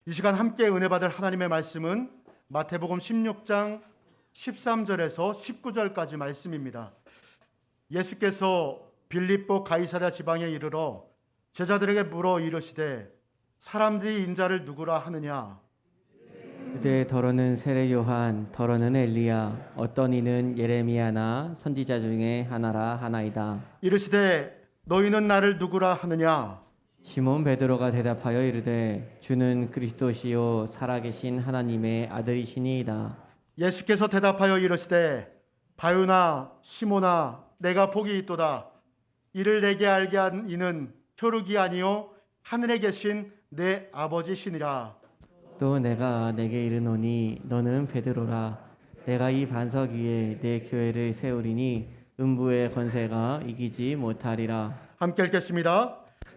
이 시간 함께 은혜 받을 하나님의 말씀은 마태복음 16장 13절에서 19절까지 말씀입니다. 예수께서 빌립보 가이사랴 지방에 이르러 제자들에게 물어 이르시되 사람들이 인자를 누구라 하느냐? 그대 더러는 세례 요한, 더러는 엘리야, 어떤 이는 예레미야나 선지자 중에 하나라 하나이다. 이르시되 너희는 나를 누구라 하느냐? 시몬 베드로가 대답하여 이르되 주는 그리스도시요 살아계신 하나님의 아들이시니이다. 예수께서 대답하여 이르시되 바요나 시몬아 내가 복이 있도다. 이를 내게 알게 한 이는 혈육이 아니요 하늘에 계신 내 아버지시니라. 또 내가 내게 이르노니 너는 베드로라. 내가 이 반석 위에 내 교회를 세우리니 음부의 권세가 이기지 못하리라. 함께 읽겠습니다.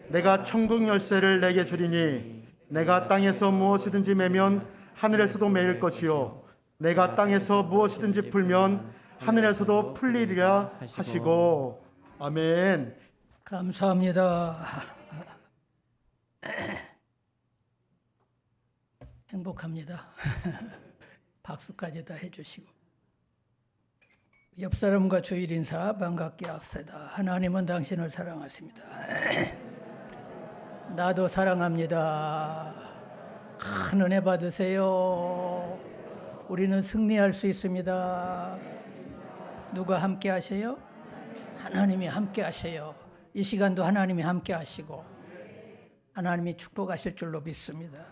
내가 천국 열쇠를 내게 주리니 내가 땅에서 무엇이든지 매면 하늘에서도 매일 것이요 내가 땅에서 무엇이든지 풀면 하늘에서도 풀리리라 하시고. 아멘. 감사합니다. 행복합니다. 박수까지 다 해주시고 옆 사람과 주일 인사 반갑게 합시다. 하나님은 당신을 사랑하십니다. 나도 사랑합니다. 큰 은혜 받으세요. 우리는 승리할 수 있습니다. 누가 함께 하세요? 하나님이 함께 하세요. 이 시간도 하나님이 함께 하시고 하나님이 축복하실 줄로 믿습니다.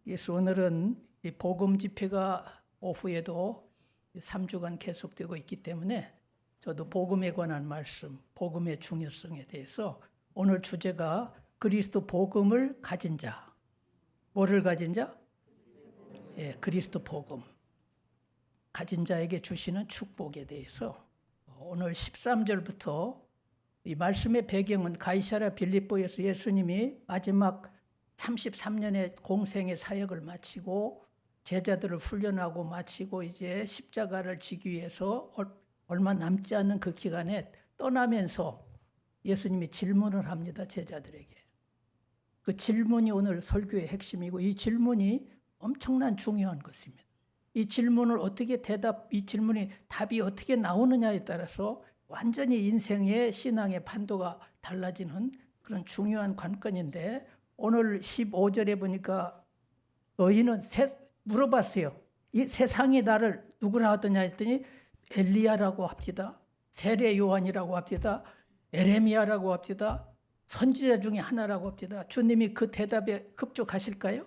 그래서 오늘은 이 복음 집회가 오후에도 3주간 계속되고 있기 때문에 저도 복음에 관한 말씀, 복음의 중요성에 대해서 오늘 주제가 그리스도 복음을 가진 자. 뭐를 가진 자? 예, 그리스도 복음. 가진 자에게 주시는 축복에 대해서 오늘 13절부터 이 말씀의 배경은 가이사랴 빌립보에서 예수님이 마지막 33년의 공생의 사역을 마치고 제자들을 훈련하고 마치고 이제 십자가를 지기 위해서 얼마 남지 않은 그 기간에 떠나면서 예수님이 질문을 합니다. 제자들에게. 그 질문이 오늘 설교의 핵심이고 이 질문이 엄청난 중요한 것입니다. 이 질문을 이 질문이 답이 어떻게 나오느냐에 따라서 완전히 인생의 신앙의 판도가 달라지는 그런 중요한 관건인데 오늘 15절에 보니까 너희는 물어봤어요. 이 세상이 나를 누구라 하더냐 했더니 엘리야라고 합시다. 세례 요한이라고 합시다. 예레미야라고 합시다. 선지자 중에 하나라고 합시다. 주님이 그 대답에 흡족하실까요?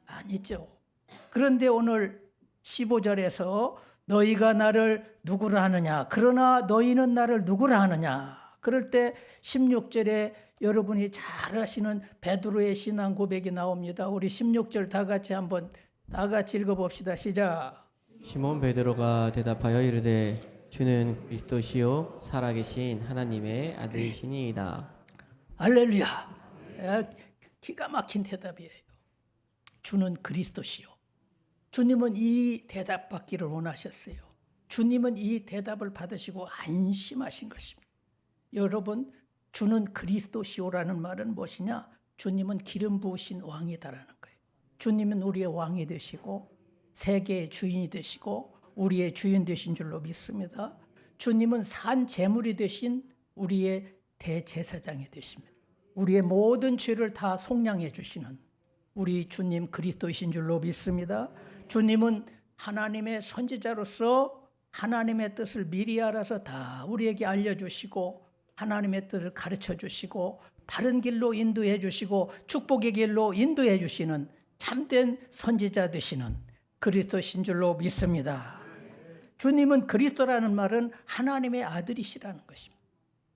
아니죠. 그런데 오늘 15절에서 너희가 나를 누구라 하느냐. 그러나 너희는 나를 누구라 하느냐. 그럴 때 16절에 여러분이 잘 아시는 베드로의 신앙 고백이 나옵니다. 우리 16절 다 같이 읽어봅시다. 시작. 시몬 베드로가 대답하여 이르되 주는 그리스도시요 살아계신 하나님의 아들이시니이다. 할렐루야. 기가 막힌 대답이에요. 주는 그리스도시요. 주님은 이 대답 받기를 원하셨어요. 주님은 이 대답을 받으시고 안심하신 것입니다. 여러분, 주는 그리스도시오라는 말은 무엇이냐? 주님은 기름 부으신 왕이다라는 거예요. 주님은 우리의 왕이 되시고 세계의 주인이 되시고 우리의 주인 되신 줄로 믿습니다. 주님은 산 제물이 되신 우리의 대제사장이 되십니다. 우리의 모든 죄를 다 속량해 주시는 우리 주님 그리스도이신 줄로 믿습니다. 주님은 하나님의 선지자로서 하나님의 뜻을 미리 알아서 다 우리에게 알려주시고 하나님의 뜻을 가르쳐 주시고 바른 길로 인도해 주시고 축복의 길로 인도해 주시는 참된 선지자 되시는 그리스도신 줄로 믿습니다. 주님은 그리스도라는 말은 하나님의 아들이시라는 것입니다.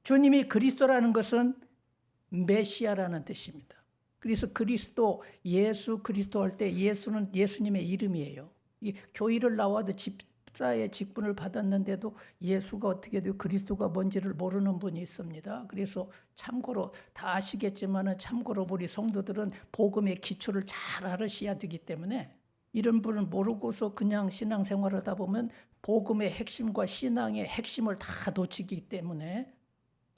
주님이 그리스도라는 것은 메시아라는 뜻입니다. 그래서 그리스도, 예수 그리스도 할 때 예수는 예수님의 이름이에요. 이 교회를 나와도 집사의 직분을 받았는데도 예수가 어떻게 되고 그리스도가 뭔지를 모르는 분이 있습니다. 그래서 참고로 다 아시겠지만 참고로 우리 성도들은 복음의 기초를 잘 알으셔야 되기 때문에 이런 분을 모르고서 그냥 신앙생활을 하다 보면 복음의 핵심과 신앙의 핵심을 다 놓치기 때문에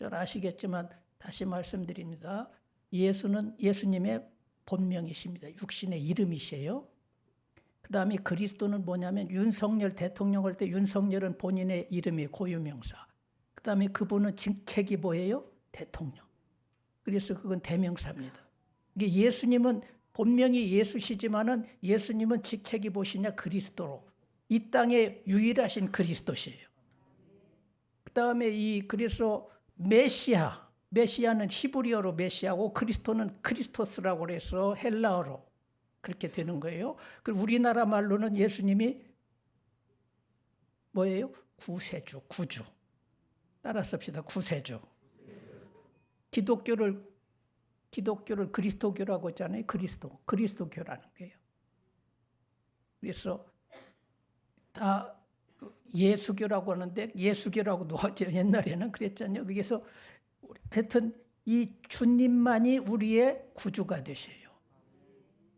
잘 아시겠지만 다시 말씀드립니다. 예수님의 본명이십니다. 육신의 이름이세요. 그 다음에 그리스도는 뭐냐면 윤석열 대통령 할 때 윤석열은 본인의 이름이 고유명사. 그 다음에 그분은 직책이 뭐예요? 대통령. 그래서 그건 대명사입니다. 이게 예수님은 본명이 예수시지만은 예수님은 직책이 무엇이냐? 그리스도로. 이 땅에 유일하신 그리스도시에요. 그 다음에 그래서 메시아는 히브리어로 메시아고 그리스도는 크리스토스라고 해서 헬라어로 그렇게 되는 거예요. 그리고 우리나라 말로는 예수님이 뭐예요? 구세주, 구주. 따라 씁시다. 구세주. 기독교를 그리스도교라고 했잖아요. 그리스도교라는 거예요. 그래서 다 예수교라고 하는데 예수교라고도 하죠. 옛날에는 그랬잖아요. 그래서 하여튼 이 주님만이 우리의 구주가 되셔요.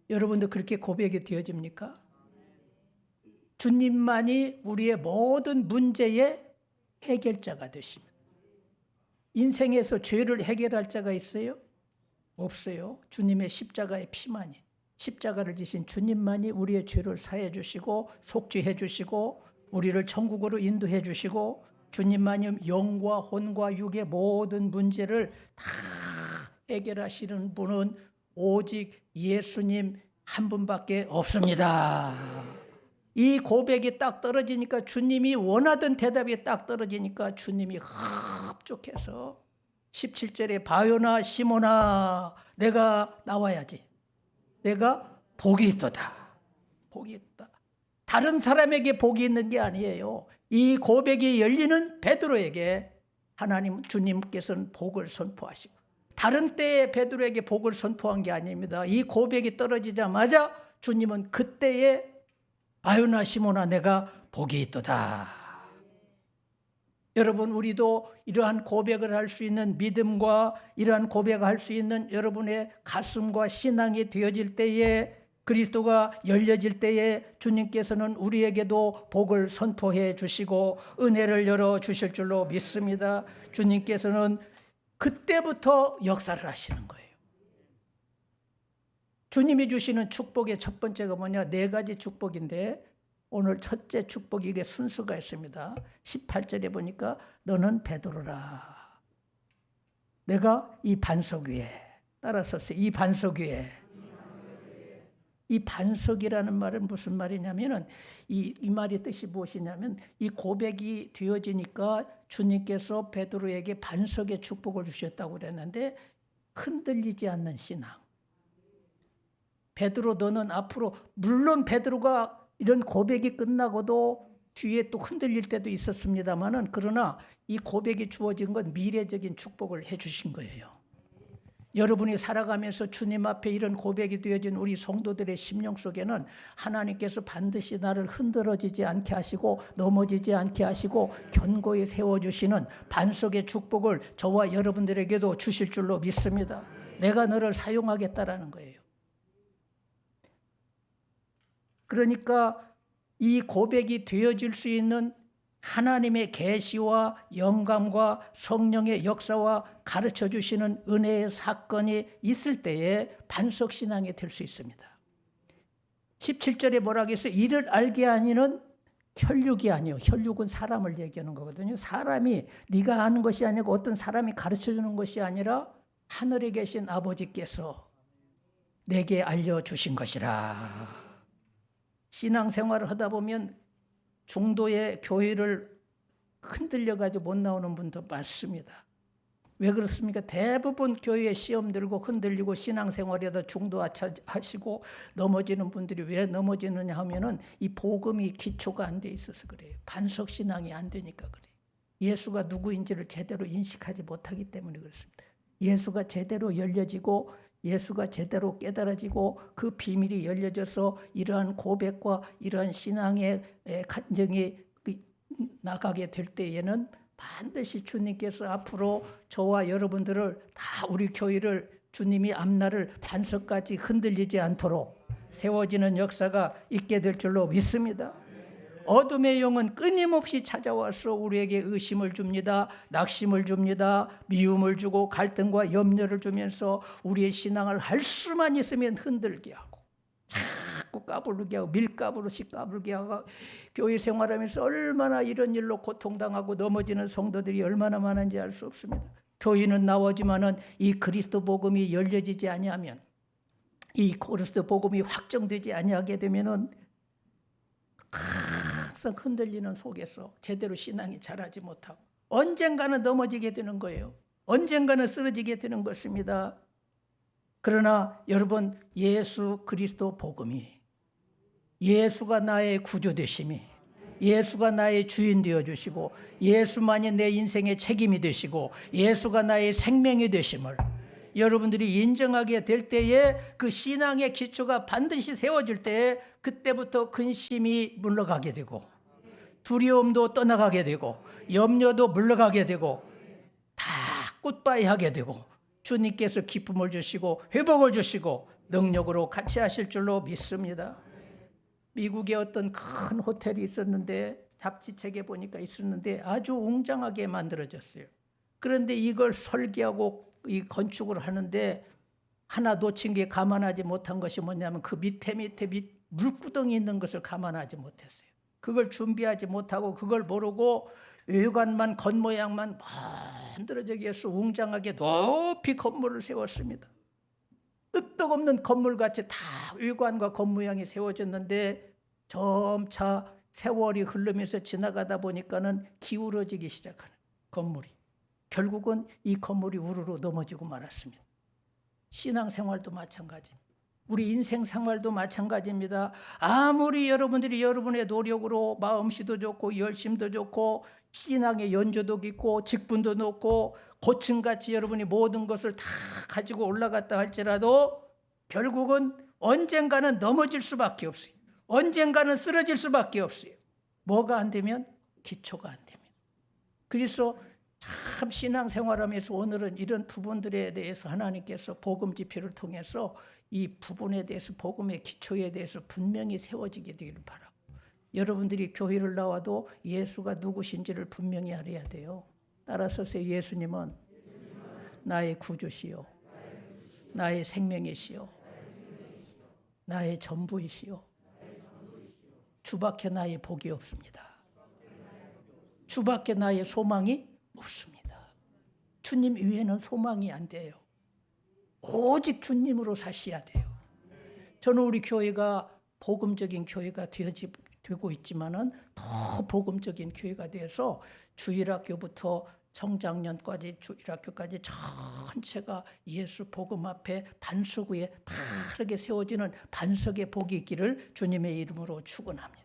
여러분도 그렇게 고백이 되어집니까? 주님만이 우리의 모든 문제의 해결자가 되십니다. 인생에서 죄를 해결할 자가 있어요? 없어요. 주님의 십자가의 피만이. 십자가를 지신 주님만이 우리의 죄를 사해 주시고 속죄해 주시고 우리를 천국으로 인도해 주시고 주님만이 영과 혼과 육의 모든 문제를 다 해결하시는 분은 오직 예수님 한 분밖에 없습니다. 이 고백이 딱 떨어지니까 주님이 원하던 대답이 딱 떨어지니까 주님이 흡족해서 17절에 바요나 시몬아 내가 나와야지. 내가 복이 있도다. 복이 있다. 다른 사람에게 복이 있는 게 아니에요. 이 고백이 열리는 베드로에게 하나님 주님께서는 복을 선포하시고 다른 때에 베드로에게 복을 선포한 게 아닙니다. 이 고백이 떨어지자마자 주님은 그때에 바요나 시몬아 내가 복이 있도다. 여러분 우리도 이러한 고백을 할 수 있는 믿음과 이러한 고백을 할 수 있는 여러분의 가슴과 신앙이 되어질 때에 그리스도가 열려질 때에 주님께서는 우리에게도 복을 선포해 주시고 은혜를 열어 주실 줄로 믿습니다. 주님께서는 그때부터 역사를 하시는 거예요. 주님이 주시는 축복의 첫 번째가 뭐냐? 4가지 축복인데 오늘 첫째 축복이 이게 순서가 있습니다. 18절에 보니까 너는 베드로라. 내가 이 반석 위에 따라서 이 반석 위에 이 반석이라는 말은 무슨 말이냐면은 이 말의 뜻이 무엇이냐면 이 고백이 되어지니까 주님께서 베드로에게 반석의 축복을 주셨다고 그랬는데 흔들리지 않는 신앙. 베드로 너는 앞으로 물론 베드로가 이런 고백이 끝나고도 뒤에 또 흔들릴 때도 있었습니다만은 그러나 이 고백이 주어진 건 미래적인 축복을 해 주신 거예요. 여러분이 살아가면서 주님 앞에 이런 고백이 되어진 우리 성도들의 심령 속에는 하나님께서 반드시 나를 흔들어지지 않게 하시고 넘어지지 않게 하시고 견고히 세워주시는 반석의 축복을 저와 여러분들에게도 주실 줄로 믿습니다. 내가 너를 사용하겠다라는 거예요. 그러니까 이 고백이 되어질 수 있는 하나님의 계시와 영감과 성령의 역사와 가르쳐 주시는 은혜의 사건이 있을 때에 반석신앙이 될 수 있습니다. 17절에 뭐라고 했어요? 이를 알게 하니는 혈육이 아니요. 혈육은 사람을 얘기하는 거거든요. 사람이 네가 아는 것이 아니고 어떤 사람이 가르쳐 주는 것이 아니라 하늘에 계신 아버지께서 내게 알려주신 것이라. 신앙생활을 하다 보면 중도의 교회를 흔들려가지고 못 나오는 분도 많습니다. 왜 그렇습니까? 대부분 교회에 시험 들고 흔들리고 신앙생활에다 중도하시고 넘어지는 분들이 왜 넘어지느냐 하면은 이 복음이 기초가 안 돼 있어서 그래요. 반석신앙이 안 되니까 그래요. 예수가 누구인지를 제대로 인식하지 못하기 때문에 그렇습니다. 예수가 제대로 열려지고 예수가 제대로 깨달아지고 그 비밀이 열려져서 이러한 고백과 이러한 신앙의 간증이 나가게 될 때에는 반드시 주님께서 앞으로 저와 여러분들을 다 우리 교회를 주님이 앞날을 반석까지 흔들리지 않도록 세워지는 역사가 있게 될 줄로 믿습니다. 어둠의 영은 끊임없이 찾아와서 우리에게 의심을 줍니다. 낙심을 줍니다. 미움을 주고 갈등과 염려를 주면서 우리의 신앙을 할 수만 있으면 흔들게 하고 자꾸 까불게 하고 밀가부르씩 까불게 하고 교회 생활하면서 얼마나 이런 일로 고통당하고 넘어지는 성도들이 얼마나 많은지 알 수 없습니다. 교회는 나오지만은 이 그리스도 복음이 열려지지 아니하면 이 그리스도 복음이 확정되지 아니하게 되면은 항상 흔들리는 속에서 제대로 신앙이 자라지 못하고 언젠가는 넘어지게 되는 거예요. 언젠가는 쓰러지게 되는 것입니다. 그러나 여러분 예수 그리스도 복음이 예수가 나의 구주 되심이 예수가 나의 주인 되어 주시고 예수만이 내 인생의 책임이 되시고 예수가 나의 생명이 되심을 여러분들이 인정하게 될 때에 그 신앙의 기초가 반드시 세워질 때에 그때부터 근심이 물러가게 되고 두려움도 떠나가게 되고 염려도 물러가게 되고 다 굿바이 하게 되고 주님께서 기쁨을 주시고 회복을 주시고 능력으로 같이 하실 줄로 믿습니다. 미국에 어떤 큰 호텔이 있었는데 잡지책에 보니까 있었는데 아주 웅장하게 만들어졌어요. 그런데 이걸 설계하고 이 건축을 하는데 하나 놓친 게 감안하지 못한 것이 뭐냐면 그 밑에 물구덩이 있는 것을 감안하지 못했어요. 그걸 준비하지 못하고 그걸 모르고 외관만 겉모양만 만들어지기 위해서 웅장하게 높이 건물을 세웠습니다. 끄떡없는 건물같이 다 외관과 겉모양이 세워졌는데 점차 세월이 흐르면서 지나가다 보니까는 기울어지기 시작하는 건물이 결국은 이 건물이 우르르 넘어지고 말았습니다. 신앙생활도 마찬가지입니다. 우리 인생생활도 마찬가지입니다. 아무리 여러분들이 여러분의 노력으로 마음씨도 좋고 열심도 좋고 신앙의 연조도 깊고 직분도 높고 고층같이 여러분이 모든 것을 다 가지고 올라갔다 할지라도 결국은 언젠가는 넘어질 수밖에 없어요. 언젠가는 쓰러질 수밖에 없어요. 뭐가 안 되면? 기초가 안 되면. 그래서 참 신앙생활하면서 오늘은 이런 부분들에 대해서 하나님께서 복음 지표를 통해서 이 부분에 대해서 복음의 기초에 대해서 분명히 세워지게 되기를 바라고 여러분들이 교회를 나와도 예수가 누구신지를 분명히 알아야 돼요. 따라서 예수님은 나의 구주시요 나의 생명이시요 나의 전부이시요 주밖에 나의 복이 없습니다. 주밖에 나의 소망이 없습니다. 주님 위에는 소망이 안 돼요. 오직 주님으로 사셔야 돼요. 저는 우리 교회가 복음적인 교회가 되고 있지만은 더 복음적인 교회가 되어서 주일학교부터 청장년까지 주일학교까지 전체가 예수 복음 앞에 반석 위에 바르게 세워지는 반석의 복이 있기를 주님의 이름으로 축원합니다.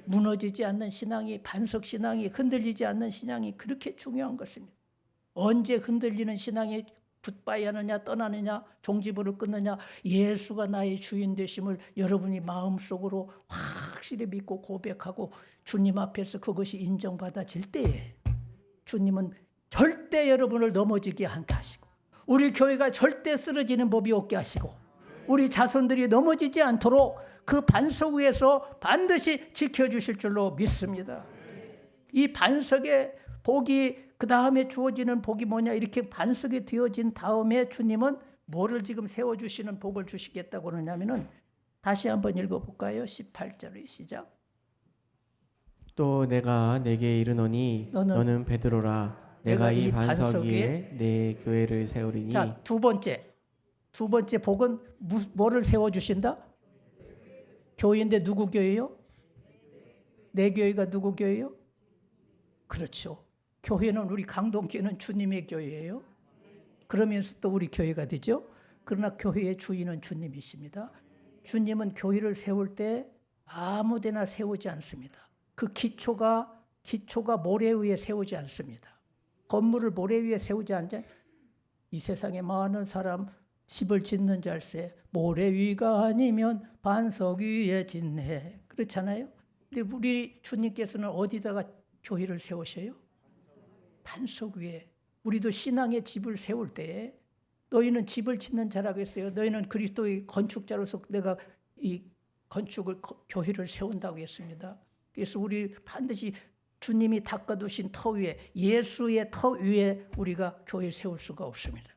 무너지지 않는 신앙이 반석 신앙이 흔들리지 않는 신앙이 그렇게 중요한 것입니다. 언제 흔들리는 신앙이 굿바이 하느냐 떠나느냐 종지부를 끊느냐 예수가 나의 주인 되심을 여러분이 마음속으로 확실히 믿고 고백하고 주님 앞에서 그것이 인정받아질 때에 주님은 절대 여러분을 넘어지게 않게 하시고 우리 교회가 절대 쓰러지는 법이 없게 하시고 우리 자손들이 넘어지지 않도록 그 반석 위에서 반드시 지켜주실 줄로 믿습니다. 이 반석의 복이 그 다음에 주어지는 복이 뭐냐 이렇게 반석이 되어진 다음에 주님은 뭐를 지금 세워주시는 복을 주시겠다고 그러냐면은 다시 한번 읽어볼까요? 18절의 시작. 또 내가 내게 이르노니 너는 베드로라 내가 이 반석 위에 내 교회를 세우리니. 자, 두 번째 복은 뭐를 세워주신다? 교회인데 누구 교회요? 내 교회가 누구 교회요? 그렇죠. 교회는 우리 강동교회는 주님의 교회예요. 그러면서 또 우리 교회가 되죠. 그러나 교회의 주인은 주님이십니다. 주님은 교회를 세울 때 아무데나 세우지 않습니다. 그 기초가 모래 위에 세우지 않습니다. 건물을 모래 위에 세우지 않자 이 세상에 많은 사람 집을 짓는 잘세 모래 위가 아니면 반석 위에 짓네 그렇잖아요. 근데 우리 주님께서는 어디다가 교회를 세우셔요? 반석 위에. 우리도 신앙의 집을 세울 때 너희는 집을 짓는 자라고 했어요. 너희는 그리스도의 건축자로서 내가 이 건축을 교회를 세운다고 했습니다. 그래서 우리 반드시 주님이 닦아두신 터 위에, 예수의 터 위에 우리가 교회 세울 수가 없습니다.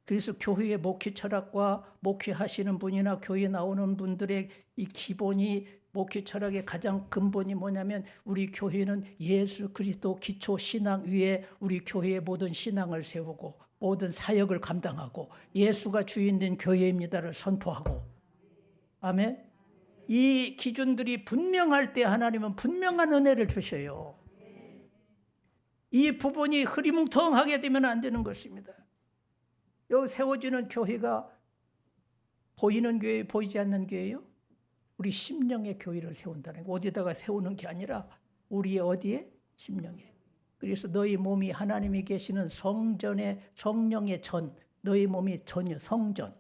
그래서 교회의 목회 철학과 목회하시는 분이나 교회에 나오는 분들의 이 기본이, 목회 철학의 가장 근본이 뭐냐면, 우리 교회는 예수 그리스도 기초 신앙 위에 우리 교회의 모든 신앙을 세우고 모든 사역을 감당하고 예수가 주인된 교회입니다를 선포하고, 아멘. 이 기준들이 분명할 때 하나님은 분명한 은혜를 주셔요. 이 부분이 흐리뭉텅하게 되면 안 되는 것입니다. 여기 세워지는 교회가 보이는 교회, 보이지 않는 교회요? 우리 심령의 교회를 세운다는 거. 어디다가 세우는 게 아니라 우리의 어디에? 심령에. 그래서 너희 몸이 하나님이 계시는 성전의, 성령의 전, 너희 몸이 전이요, 성전,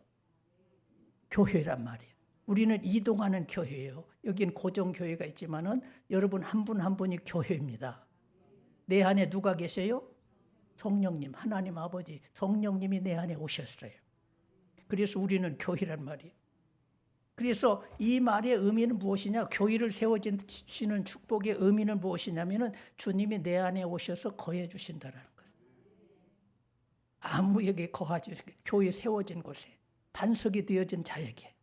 교회란 말이에요. 우리는 이동하는 교회예요. 여긴 고정교회가 있지만은 여러분 한 분 한 분이 교회입니다. 내 안에 누가 계세요? 성령님, 하나님 아버지, 성령님이 내 안에 오셨어요. 그래서 우리는 교회란 말이에요. 그래서 이 말의 의미는 무엇이냐? 교회를 세워지는 축복의 의미는 무엇이냐면은 주님이 내 안에 오셔서 거해 주신다라는 거예요. 아무에게 거하지, 교회 세워진 곳에, 반석이 되어진 자에게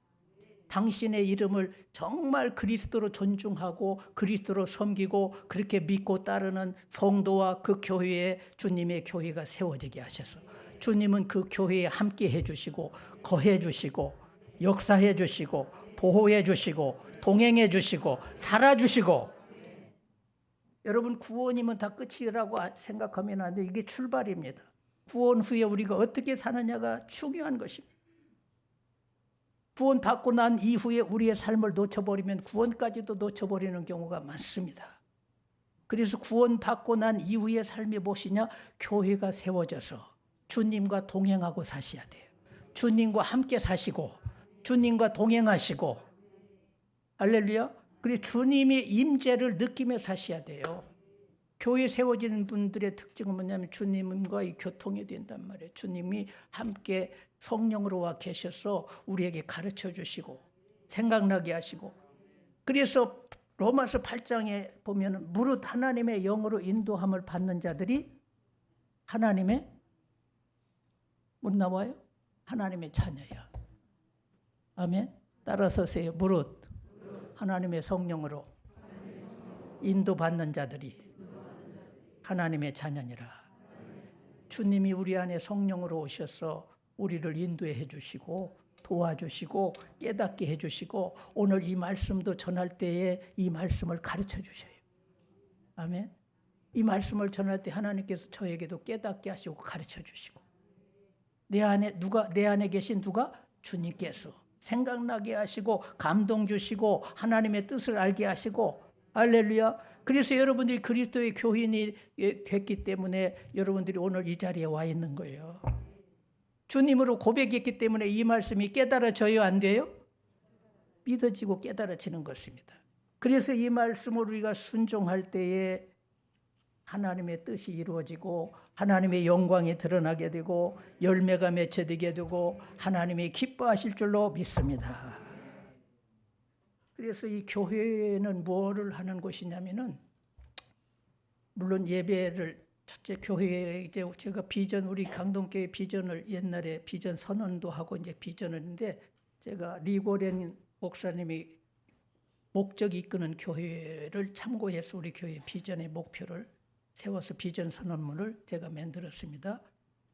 당신의 이름을 정말 그리스도로 존중하고 그리스도로 섬기고 그렇게 믿고 따르는 성도와 그 교회에 주님의 교회가 세워지게 하셔서 주님은 그 교회에 함께 해주시고 거해 주시고 역사해 주시고 보호해 주시고 동행해 주시고 살아주시고. 여러분, 구원이면 다 끝이라고 생각하면 안 돼요. 이게 출발입니다. 구원 후에 우리가 어떻게 사느냐가 중요한 것입니다. 구원 받고 난 이후에 우리의 삶을 놓쳐버리면 구원까지도 놓쳐버리는 경우가 많습니다. 그래서 구원 받고 난 이후의 삶이 무엇이냐? 교회가 세워져서 주님과 동행하고 사셔야 돼요. 주님과 함께 사시고 주님과 동행하시고, 할렐루야. 그리고 주님의 임재를 느끼며 사셔야 돼요. 교회 세워지는 분들의 특징은 뭐냐면 주님과의 교통이 된단 말이에요. 주님이 함께 성령으로 와 계셔서 우리에게 가르쳐 주시고 생각나게 하시고. 그래서 로마서 8장에 보면 무릇 하나님의 영으로 인도함을 받는 자들이 하나님의 못 나와요? 하나님의 자녀야. 아멘. 따라서 세요. 무릇 하나님의 성령으로 인도받는 자들이 하나님의 자녀니라. 주님이 우리 안에 성령으로 오셔서 우리를 인도해 주시고 도와주시고 깨닫게 해 주시고 오늘 이 말씀도 전할 때에 이 말씀을 가르쳐 주셔요. 아멘. 이 말씀을 전할 때 하나님께서 저에게도 깨닫게 하시고 가르쳐 주시고, 내 안에 계신 누가? 주님께서 생각나게 하시고 감동 주시고 하나님의 뜻을 알게 하시고. 할렐루야. 그래서 여러분들이 그리스도의 교인이 됐기 때문에 여러분들이 오늘 이 자리에 와 있는 거예요. 주님으로 고백했기 때문에 이 말씀이 깨달아져요, 안 돼요? 믿어지고 깨달아지는 것입니다. 그래서 이 말씀을 우리가 순종할 때에 하나님의 뜻이 이루어지고 하나님의 영광이 드러나게 되고 열매가 맺혀지게 되고 하나님이 기뻐하실 줄로 믿습니다. 그래서 이 교회는 무엇을 하는 곳이냐면은, 물론 예배를, 첫째 교회에 이제 제가 비전, 우리 강동교회 비전을 옛날에 비전 선언도 하고 이제 비전을 했는데, 제가 리고렌 목사님이 목적이 이끄는 교회를 참고해서 우리 교회 비전의 목표를 세워서 비전 선언문을 제가 만들었습니다.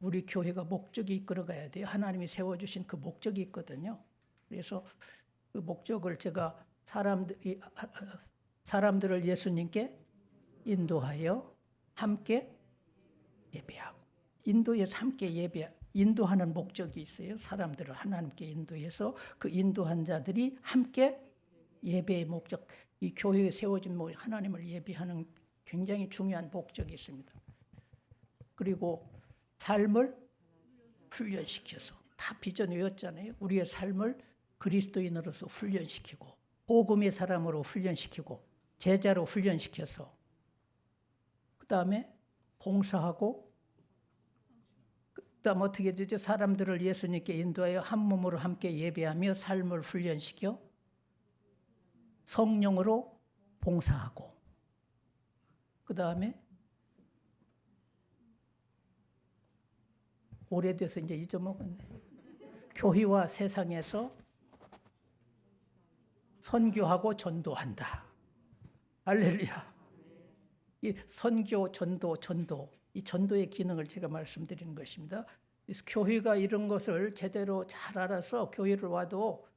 우리 교회가 목적이 이끌어가야 돼요. 하나님이 세워주신 그 목적이 있거든요. 그래서 그 목적을 제가 사람들을 예수님께 인도하여 함께 예배하고, 인도에서 함께 인도하는 목적이 있어요. 사람들을 하나님께 인도해서 그 인도한 자들이 함께 예배의 목적, 이 교회에 세워진 하나님을 예배하는 굉장히 중요한 목적이 있습니다. 그리고 삶을 훈련시켜서, 다 비전 외웠잖아요. 우리의 삶을 그리스도인으로서 훈련시키고 복음의 사람으로 훈련시키고 제자로 훈련시켜서, 그 다음에 봉사하고, 그 다음 어떻게 되죠? 사람들을 예수님께 인도하여 한 몸으로 함께 예배하며 삶을 훈련시켜 성령으로 봉사하고 그 다음에 오래돼서 이제 잊어먹었네. 교회와 세상에서 선교하고 전도한다. 할렐루야. 이 선교, 전도, 이 전도의 기능을 제가 말씀드리는 것입니다. 그래서 교회가 이런 것을 제대로 잘 알아서 교회를 와도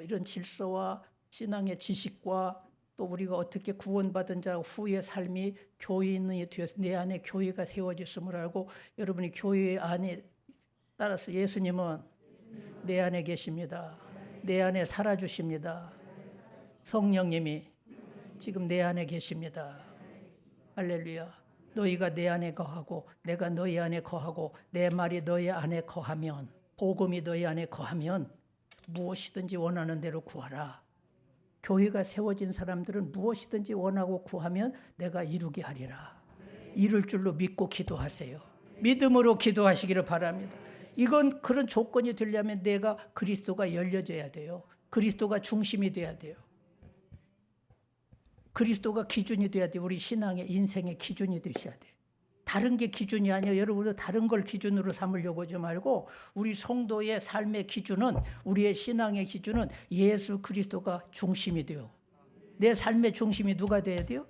이런 질서와 신앙의 지식과 또 우리가 어떻게 구원받은 자 후의 삶이 교인이 되어서 내 안에 교회가 세워졌음을 알고 여러분이 교회 안에 따라서 예수님은 내 안에 계십니다. 내 안에 살아주십니다. 성령님이 지금 내 안에 계십니다. 할렐루야. 너희가 내 안에 거하고 내가 너희 안에 거하고 내 말이 너희 안에 거하면 복음이 너희 안에 거하면 무엇이든지 원하는 대로 구하라. 교회가 세워진 사람들은 무엇이든지 원하고 구하면 내가 이루게 하리라. 이룰 줄로 믿고 기도하세요. 믿음으로 기도하시기를 바랍니다. 이건 그런 조건이 되려면 내가 그리스도가 열려져야 돼요. 그리스도가 중심이 돼야 돼요. 그리스도가 기준이 돼야 돼요. 우리 신앙의 인생의 기준이 되셔야 돼요. 다른 게 기준이 아니에요. 여러분도 다른 걸 기준으로 삼으려고 하지 말고 우리 성도의 삶의 기준은 우리의 신앙의 기준은 예수 그리스도가 중심이 돼요. 내 삶의 중심이 누가 돼야 돼요?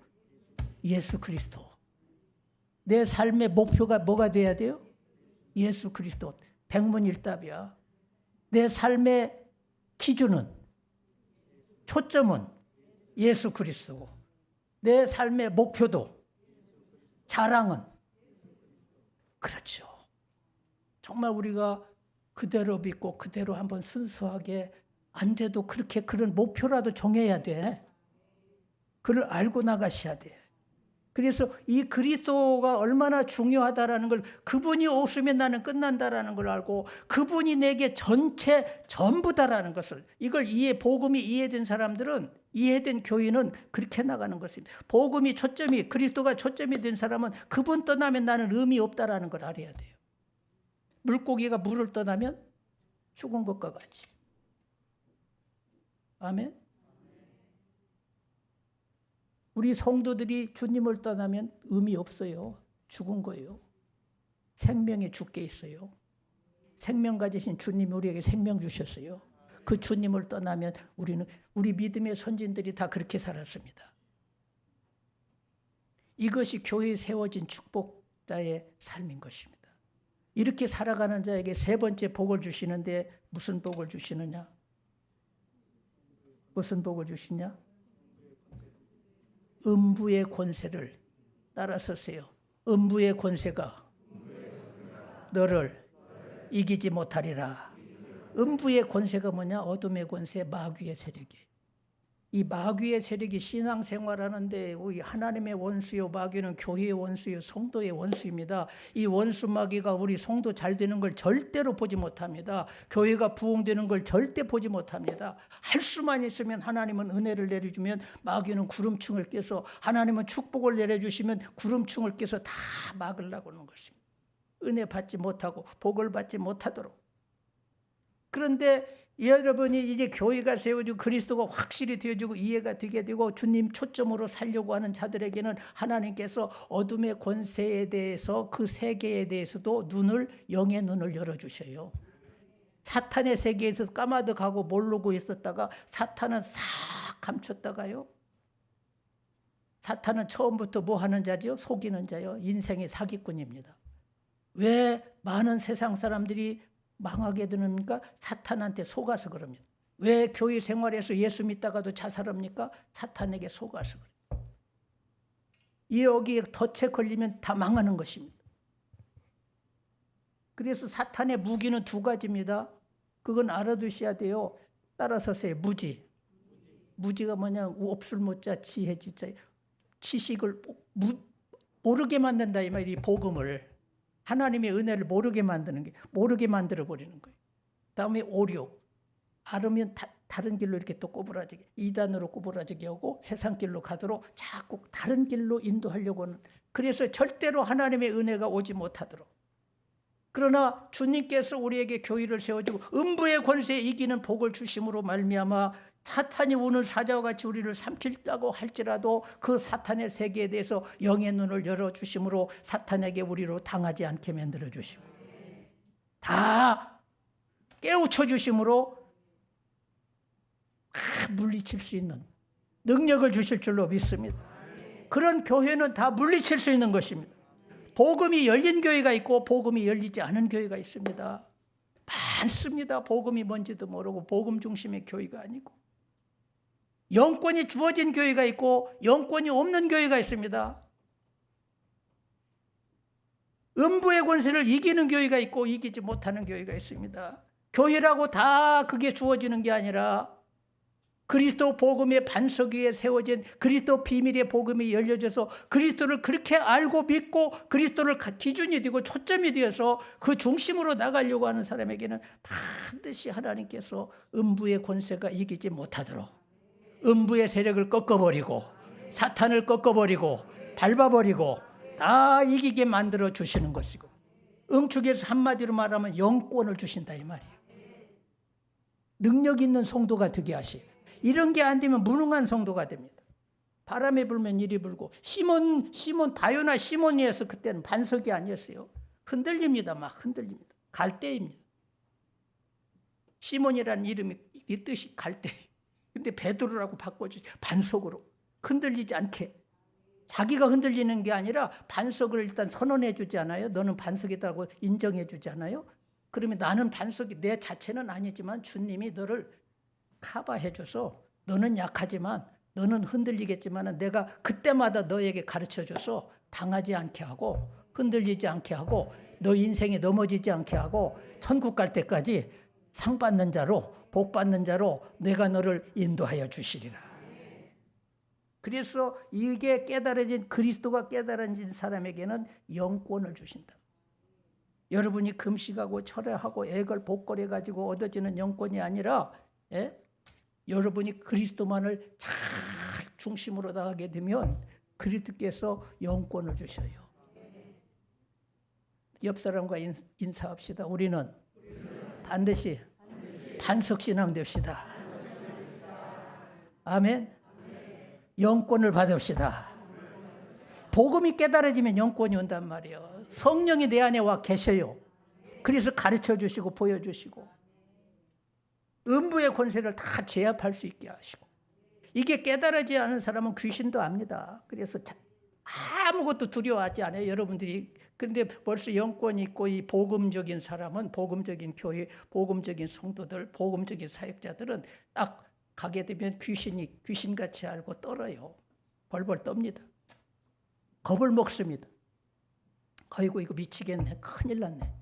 예수 그리스도. 내 삶의 목표가 뭐가 돼야 돼요? 예수 그리스도. 백문일답이야. 내 삶의 기준은 초점은 예수 그리스도고 내 삶의 목표도 자랑은 그렇죠. 정말 우리가 그대로 믿고 그대로 한번 순수하게 안 돼도 그렇게 그런 목표라도 정해야 돼. 그걸 알고 나가셔야 돼. 그래서 이 그리스도가 얼마나 중요하다라는 걸 그분이 없으면 나는 끝난다라는 걸 알고 그분이 내게 전부다라는 것을 이걸 복음이 이해된 사람들은 이해된 교인은 그렇게 나가는 것입니다. 복음이 초점이 그리스도가 초점이 된 사람은 그분 떠나면 나는 의미 없다라는 걸 알아야 돼요. 물고기가 물을 떠나면 죽은 것과 같이. 아멘. 우리 성도들이 주님을 떠나면 의미 없어요. 죽은 거예요. 생명이 죽게 있어요. 생명 가지신 주님이 우리에게 생명 주셨어요. 그 주님을 떠나면 우리 믿음의 선진들이 다 그렇게 살았습니다. 이것이 교회에 세워진 축복자의 삶인 것입니다. 이렇게 살아가는 자에게 세 번째 복을 주시는데 무슨 복을 주시느냐? 무슨 복을 주시냐? 음부의 권세를 따라서세요. 음부의 권세가 너를 이기지 못하리라. 음부의 권세가 뭐냐? 어둠의 권세, 마귀의 세력이. 이 마귀의 세력이 신앙생활하는데 우리 하나님의 원수요, 마귀는 교회의 원수요, 성도의 원수입니다. 이 원수 마귀가 우리 성도 잘 되는 걸 절대로 보지 못합니다. 교회가 부흥되는 걸 절대 보지 못합니다. 할 수만 있으면 하나님은 은혜를 내려주면 마귀는 구름층을 깨서 하나님은 축복을 내려주시면 구름층을 깨서 다 막으려고 하는 것입니다. 은혜 받지 못하고 복을 받지 못하도록. 그런데 여러분이 이제 교회가 세워지고 그리스도가 확실히 되어지고 이해가 되게 되고 주님 초점으로 살려고 하는 자들에게는 하나님께서 어둠의 권세에 대해서 그 세계에 대해서도 영의 눈을 열어주셔요. 사탄의 세계에서 까마득하고 모르고 있었다가 사탄은 싹 감췄다가요. 사탄은 처음부터 뭐 하는 자죠? 속이는 자요. 인생의 사기꾼입니다. 왜 많은 세상 사람들이 망하게 되니까 사탄한테 속아서 그럽니다. 왜 교회 생활에서 예수 믿다가도 자살합니까? 사탄에게 속아서 그래요. 여기에 덫에 걸리면 다 망하는 것입니다. 그래서 사탄의 무기는 두 가지입니다. 그건 알아두셔야 돼요. 따라서세요. 무지가 뭐냐? 없을 못자 지혜지자. 지식을 모르게 만든다 이 말이 복음을. 하나님의 은혜를 모르게 만드는 게 모르게 만들어버리는 거예요. 다음에 오류. 알으면 다른 길로 이렇게 또 꼬부라지게 이단으로 꼬부라지게 하고 세상 길로 가도록 자꾸 다른 길로 인도하려고 하는. 그래서 절대로 하나님의 은혜가 오지 못하도록. 그러나 주님께서 우리에게 교회를 세워주고 음부의 권세에 이기는 복을 주심으로 말미암아 사탄이 우는 사자와 같이 우리를 삼킬다고 할지라도 그 사탄의 세계에 대해서 영의 눈을 열어주심으로 사탄에게 우리로 당하지 않게 만들어주시고 다 깨우쳐 주심으로 물리칠 수 있는 능력을 주실 줄로 믿습니다. 그런 교회는 다 물리칠 수 있는 것입니다. 복음이 열린 교회가 있고 복음이 열리지 않은 교회가 있습니다. 많습니다. 복음이 뭔지도 모르고 복음 중심의 교회가 아니고 영권이 주어진 교회가 있고 영권이 없는 교회가 있습니다. 음부의 권세를 이기는 교회가 있고 이기지 못하는 교회가 있습니다. 교회라고 다 그게 주어지는 게 아니라 그리스도 복음의 반석 위에 세워진 그리스도 비밀의 복음이 열려져서 그리스도를 그렇게 알고 믿고 그리스도를 기준이 되고 초점이 되어서 그 중심으로 나가려고 하는 사람에게는 반드시 하나님께서 음부의 권세가 이기지 못하도록 음부의 세력을 꺾어버리고 사탄을 꺾어버리고 밟아버리고 다 이기게 만들어 주시는 것이고 응축에서 한마디로 말하면 영권을 주신다 이 말이에요. 능력 있는 성도가 되게 하시. 이런 게 안 되면 무능한 성도가 됩니다. 바람이 불면 이리 불고 시몬 바요나 시몬이어서 그때는 반석이 아니었어요. 흔들립니다. 막 흔들립니다. 갈대입니다. 시몬이라는 이름이 이 뜻이 갈대. 근데 베드로라고 바꿔주지. 반석으로 흔들리지 않게. 자기가 흔들리는 게 아니라 반석을 일단 선언해 주지 않아요? 너는 반석이라고 인정해 주지 않아요? 그러면 나는 반석이 내 자체는 아니지만 주님이 너를 커버해 줘서 너는 약하지만 너는 흔들리겠지만 내가 그때마다 너에게 가르쳐 줘서 당하지 않게 하고 흔들리지 않게 하고 너 인생에 넘어지지 않게 하고 천국 갈 때까지 상 받는 자로 복 받는 자로 내가 너를 인도하여 주시리라. 그래서 이게 깨달아진 그리스도가 깨달아진 사람에게는 영권을 주신다. 여러분이 금식하고 철회하고 애걸 복걸해 가지고 얻어지는 영권이 아니라 여러분이 그리스도만을 잘 중심으로 나가게 되면 그리스도께서 영권을 주셔요. 옆 사람과 인사합시다. 우리는 반드시 반석신앙 됩시다. 아멘. 영권을 받읍시다. 복음이 깨달아지면 영권이 온단 말이에요. 성령이 내 안에 와 계셔요. 그래서 가르쳐 주시고 보여주시고 음부의 권세를 다 제압할 수 있게 하시고 이게 깨달아지지 않은 사람은 귀신도 압니다. 그래서 아무것도 두려워하지 않아요. 여러분들이. 근데 벌써 영권이 있고 이 복음적인 사람은 복음적인 교회, 복음적인 성도들, 복음적인 사역자들은 딱 가게 되면 귀신이 귀신같이 알고 떨어요. 벌벌 떱니다. 겁을 먹습니다. 아이고 이거 미치겠네. 큰일 났네.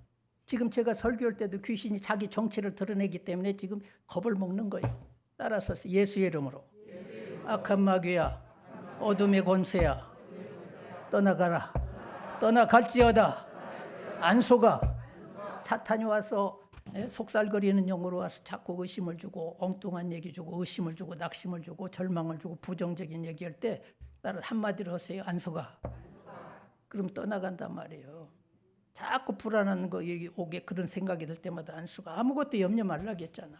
지금 제가 설교할 때도 귀신이 자기 정체를 드러내기 때문에 지금 겁을 먹는 거예요. 따라서 예수의 이름으로 악한 마귀야 어둠의 권세야 떠나가라. 떠나갈지어다. 안 속아. 사탄이 와서 속살거리는 영으로 와서 자꾸 의심을 주고 엉뚱한 얘기 주고 의심을 주고 낙심을 주고 절망을 주고 부정적인 얘기할 때 따라 한마디로 하세요. 안 속아. 그럼 떠나간단 말이에요. 자꾸 불안한 거 오게 그런 생각이 들 때마다 안 속아. 아무것도 염려 말라겠잖아.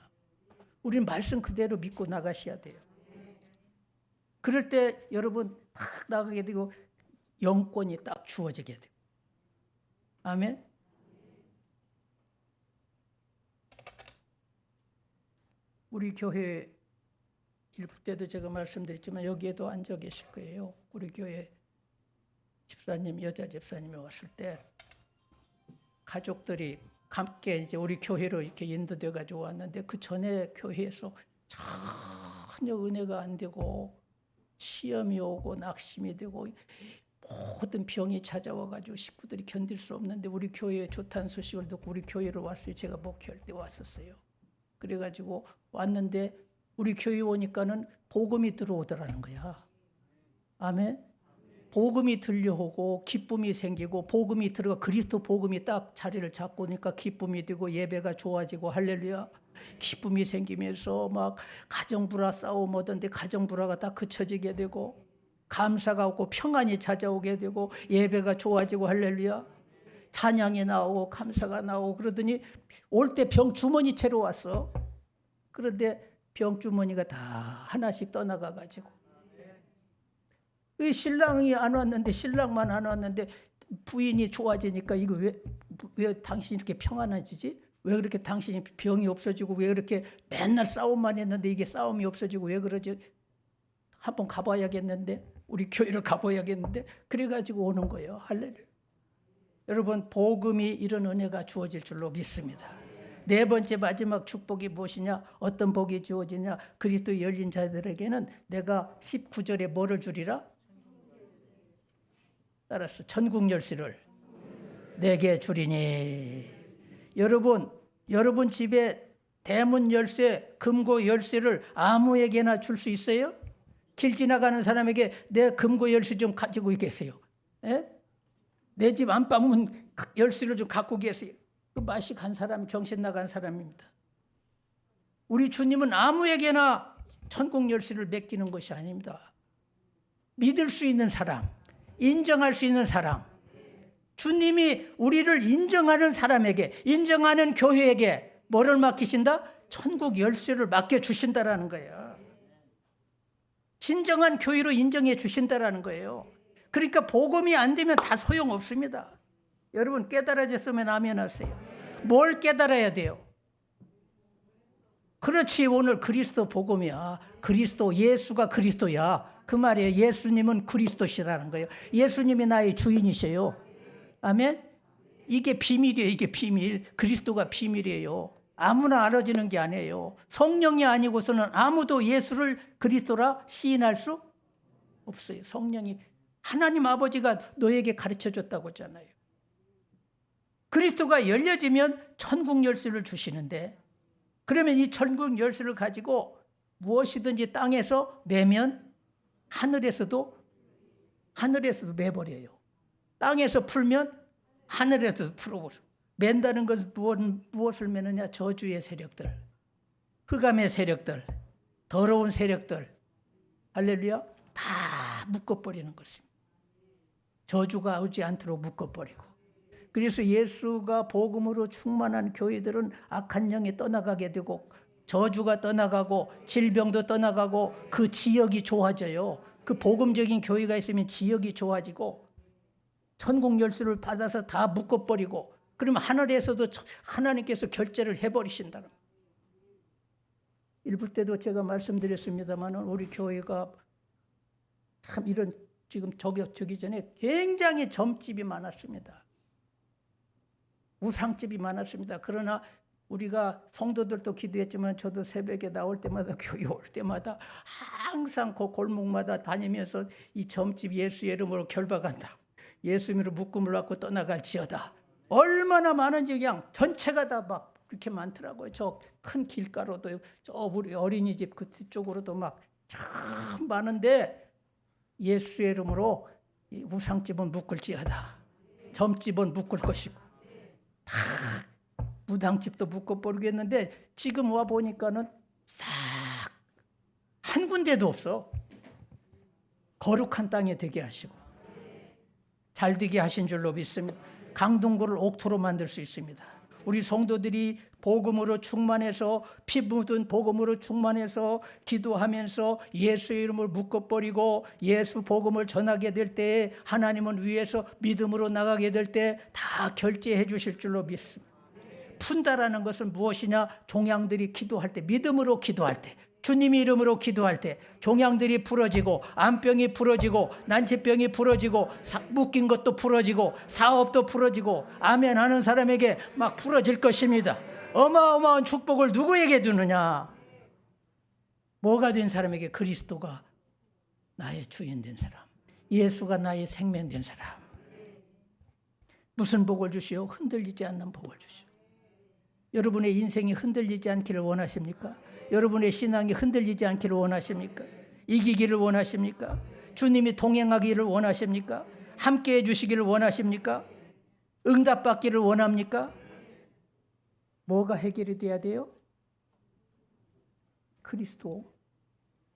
우리는 말씀 그대로 믿고 나가셔야 돼요. 그럴 때 여러분 딱 나가게 되고 영권이 딱 주어지게 돼요. 아멘. 우리 교회 일부 때도 제가 말씀드렸지만 여기에도 앉아 계실 거예요. 우리 교회 집사님, 여자 집사님이 왔을 때 가족들이 함께 이제 우리 교회로 이렇게 인도돼 가지고 왔는데 그 전에 교회에서 전혀 은혜가 안 되고 시험이 오고 낙심이 되고 모든 병이 찾아와 가지고 식구들이 견딜 수 없는데 우리 교회에 좋다는 소식을 듣고 우리 교회로 왔어요. 제가 목회할 때 왔었어요. 그래 가지고 왔는데 우리 교회 오니까는 복음이 들어오더라는 거야. 아멘. 복음이 들려오고 기쁨이 생기고 복음이 들어가 그리스도 복음이 딱 자리를 잡고 오니까 기쁨이 되고 예배가 좋아지고 할렐루야. 기쁨이 생기면서 막 가정불화 싸움 오던데 가정불화가 다 그쳐지게 되고 감사가 오고 평안이 찾아오게 되고 예배가 좋아지고 할렐루야. 찬양이 나오고 감사가 나오고 그러더니 올 때 병 주머니 채로 왔어. 그런데 병 주머니가 다 하나씩 떠나가 가지고 이 신랑이 안 왔는데 신랑만 안 왔는데 부인이 좋아지니까 이거 왜 당신이 이렇게 평안해지지? 왜 그렇게 당신이 병이 없어지고 왜 그렇게 맨날 싸움만 했는데 이게 싸움이 없어지고 왜 그러지? 한번 가봐야겠는데 우리 교회를 가봐야겠는데 그래가지고 오는 거예요. 할렐루야. 여러분 복음이 이런 은혜가 주어질 줄로 믿습니다. 네 번째 마지막 축복이 무엇이냐? 어떤 복이 주어지냐? 그리스도 열린 자들에게는 내가 19절에 뭐를 주리라? 따라서 천국 열쇠를 내게 주리니. 여러분 집에 대문 열쇠, 금고 열쇠를 아무에게나 줄 수 있어요? 길 지나가는 사람에게 내 금고 열쇠 좀 가지고 계세요. 예? 내 집 안방문 열쇠를 좀 갖고 계세요. 그 맛이 간 사람, 정신 나간 사람입니다. 우리 주님은 아무에게나 천국 열쇠를 맡기는 것이 아닙니다. 믿을 수 있는 사람, 인정할 수 있는 사람, 주님이 우리를 인정하는 사람에게, 인정하는 교회에게 뭐를 맡기신다? 천국 열쇠를 맡겨주신다라는 거예요. 진정한 교회로 인정해 주신다라는 거예요. 그러니까 복음이 안 되면 다 소용없습니다. 여러분 깨달아졌으면 아멘 하세요. 뭘 깨달아야 돼요? 그렇지, 오늘 그리스도 복음이야. 그리스도, 예수가 그리스도야. 그 말이에요. 예수님은 그리스도시라는 거예요. 예수님이 나의 주인이세요. 아멘? 이게 비밀이에요. 이게 비밀. 그리스도가 비밀이에요. 아무나 알아주는 게 아니에요. 성령이 아니고서는 아무도 예수를 그리스도라 시인할 수 없어요. 성령이, 하나님 아버지가 너에게 가르쳐 줬다고 했잖아요. 그리스도가 열려지면 천국 열쇠를 주시는데, 그러면 이 천국 열쇠를 가지고 무엇이든지 땅에서 매면 하늘에서도 매버려요. 땅에서 풀면 하늘에서도 풀어버려. 맨다는 것은 무엇을 매느냐? 저주의 세력들, 흑암의 세력들, 더러운 세력들, 할렐루야, 다 묶어버리는 것입니다. 저주가 오지 않도록 묶어버리고. 그래서 예수가 복음으로 충만한 교회들은 악한 영이 떠나가게 되고 저주가 떠나가고 질병도 떠나가고 그 지역이 좋아져요. 그 복음적인 교회가 있으면 지역이 좋아지고 천국 열쇠를 받아서 다 묶어버리고, 그러면 하늘에서도 하나님께서 결제를 해버리신다는 거예요. 일부 때도 제가 말씀드렸습니다만 우리 교회가 참 이런 지금 저기 전에 굉장히 점집이 많았습니다. 우상집이 많았습니다. 그러나 우리가 성도들도 기도했지만 저도 새벽에 나올 때마다 교회 올 때마다 항상 그 골목마다 다니면서 이 점집 예수 이름으로 결박한다. 예수 이름으로 묶음을 갖고 떠나갈지어다. 얼마나 많은지 그냥 전체가 다 막 그렇게 많더라고요. 저 큰 길가로도 저 우리 어린이집 그쪽으로도 막 참 많은데 예수의 이름으로 이 우상집은 묶을지어다. 점집은 묶을 것이고 다 무당집도 묶어버리겠는데 지금 와 보니까는 싹 한 군데도 없어. 거룩한 땅에 되게 하시고 잘 되게 하신 줄로 믿습니다. 강동구를 옥토로 만들 수 있습니다. 우리 성도들이 복음으로 충만해서 피 묻은 복음으로 충만해서 기도하면서 예수의 이름을 묶어버리고 예수 복음을 전하게 될 때 하나님은 위에서 믿음으로 나가게 될 때 다 결제해 주실 줄로 믿습니다. 푼다라는 것은 무엇이냐? 종양들이 기도할 때, 믿음으로 기도할 때, 주님 이름으로 기도할 때 종양들이 풀어지고 암병이 풀어지고 난치병이 풀어지고 묶인 것도 풀어지고 사업도 풀어지고 아멘 하는 사람에게 막 풀어질 것입니다. 어마어마한 축복을 누구에게 주느냐? 뭐가 된 사람에게? 그리스도가 나의 주인 된 사람, 예수가 나의 생명 된 사람. 무슨 복을 주시오? 흔들리지 않는 복을 주시오. 여러분의 인생이 흔들리지 않기를 원하십니까? 여러분의 신앙이 흔들리지 않기를 원하십니까? 이기기를 원하십니까? 주님이 동행하기를 원하십니까? 함께해 주시기를 원하십니까? 응답받기를 원합니까? 뭐가 해결이 돼야 돼요? 그리스도.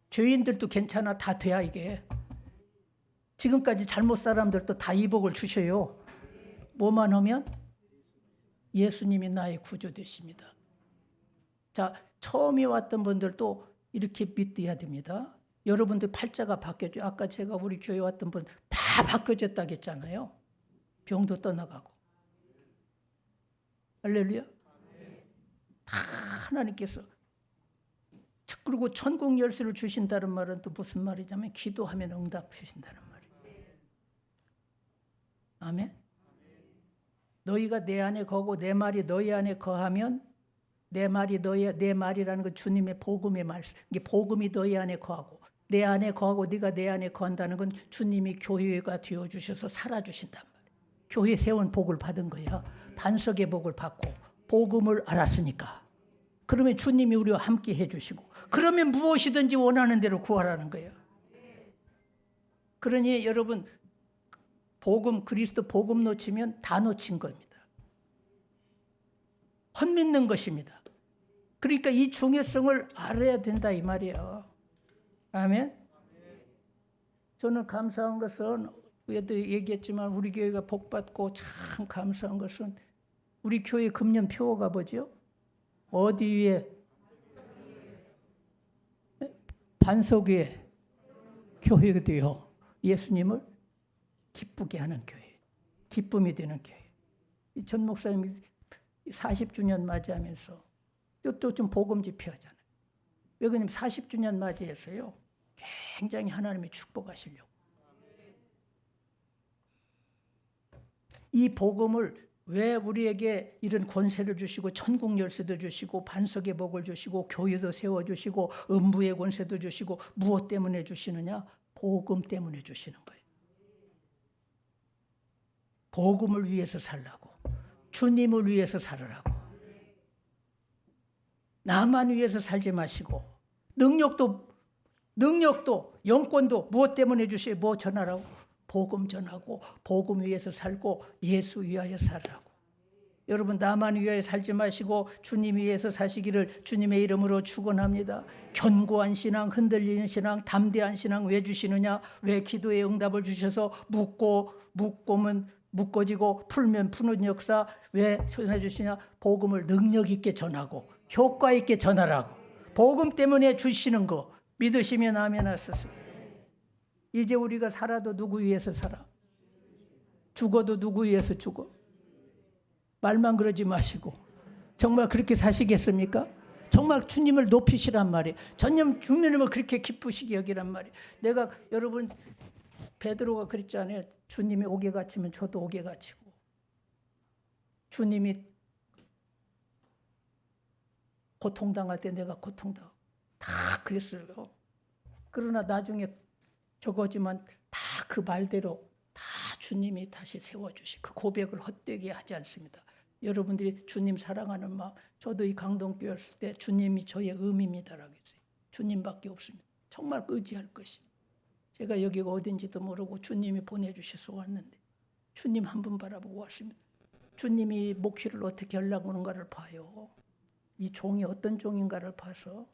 죄인들도 괜찮아, 다 돼야 이게. 지금까지 잘못 사람들도 다 이 복을 주셔요. 뭐만 하면 예수님이 나의 구주 되십니다. 자, 처음에 왔던 분들도 이렇게 믿어야 됩니다. 여러분들 팔자가 바뀌어져. 아까 제가 우리 교회 왔던 분 다 바뀌어졌다고 했잖아요. 병도 떠나가고. 할렐루야. 다 하나님께서. 그리고 천국 열쇠를 주신다는 말은 또 무슨 말이냐면 기도하면 응답 주신다는 말이에요. 아멘. 너희가 내 안에 거하고 내 말이 너희 안에 거하면 내 말이라는 건 주님의 복음의 말씀. 이게 복음이 너희 안에 거하고 내 안에 거하고 네가 내 안에 거한다는 건 주님이 교회가 되어 주셔서 살아 주신단 말이에요. 교회 세운 복을 받은 거야. 반석의 복을 받고 복음을 알았으니까. 그러면 주님이 우리와 함께 해 주시고 그러면 무엇이든지 원하는 대로 구하라는 거예요. 그러니 여러분 복음 그리스도 복음 놓치면 다 놓친 겁니다. 헛믿는 것입니다. 그러니까 이 중요성을 알아야 된다 이 말이에요. 아멘. 저는 감사한 것은 위에도 얘기했지만 우리 교회가 복받고 참 감사한 것은 우리 교회 금년 표어가 뭐죠? 어디 위에? 반석 위에 교회가 되어 예수님을 기쁘게 하는 교회, 기쁨이 되는 교회. 전 목사님이 40주년 맞이하면서 또 좀 복음 집회하잖아요. 왜 그러냐면 40주년 맞이해서요. 굉장히 하나님이 축복하시려고. 이 복음을 왜 우리에게 이런 권세를 주시고 천국 열쇠도 주시고 반석의 복을 주시고 교회도 세워주시고 음부의 권세도 주시고 무엇 때문에 주시느냐? 복음 때문에 주시는 거예요. 복음을 위해서 살라고. 주님을 위해서 살으라고. 나만 위해서 살지 마시고 능력도 영권도 무엇 때문에 주시요? 뭐 전하라고? 복음 전하고 복음 위해서 살고 예수 위하여 살으라고. 여러분 나만 위하여 살지 마시고 주님 위해서 사시기를 주님의 이름으로 축원합니다. 견고한 신앙, 흔들리는 신앙, 담대한 신앙 왜 주시느냐? 왜 기도에 응답을 주셔서 묶으면 묶어지고 풀면 푸는 역사 왜 전해주시냐? 복음을 능력 있게 전하고 효과 있게 전하라고. 복음 때문에 주시는 거 믿으시면 아멘 하소서. 이제 우리가 살아도 누구 위해서 살아? 죽어도 누구 위해서 죽어? 말만 그러지 마시고 정말 그렇게 사시겠습니까? 정말 주님을 높이시란 말이에요. 전념 주님을 그렇게 기쁘시게 여기란 말이에요. 내가 여러분 베드로가 그랬잖아요. 주님이 옥에 갇히면 저도 옥에 갇히고 주님이 고통당할 때 내가 고통당하고 다 그랬어요. 그러나 나중에 저거지만 다 그 말대로 다 주님이 다시 세워주시 그 고백을 헛되게 하지 않습니다. 여러분들이 주님 사랑하는 마음, 저도 이 강동교회 왔을 때 주님이 저의 의미입니다라고 했어요. 주님밖에 없습니다. 정말 의지할 것이. 제가 여기가 어딘지도 모르고 주님이 보내주셔서 왔는데 주님 한 분 바라보고 왔습니다. 주님이 목회를 어떻게 하려고 하는가를 봐요. 이 종이 어떤 종인가를 봐서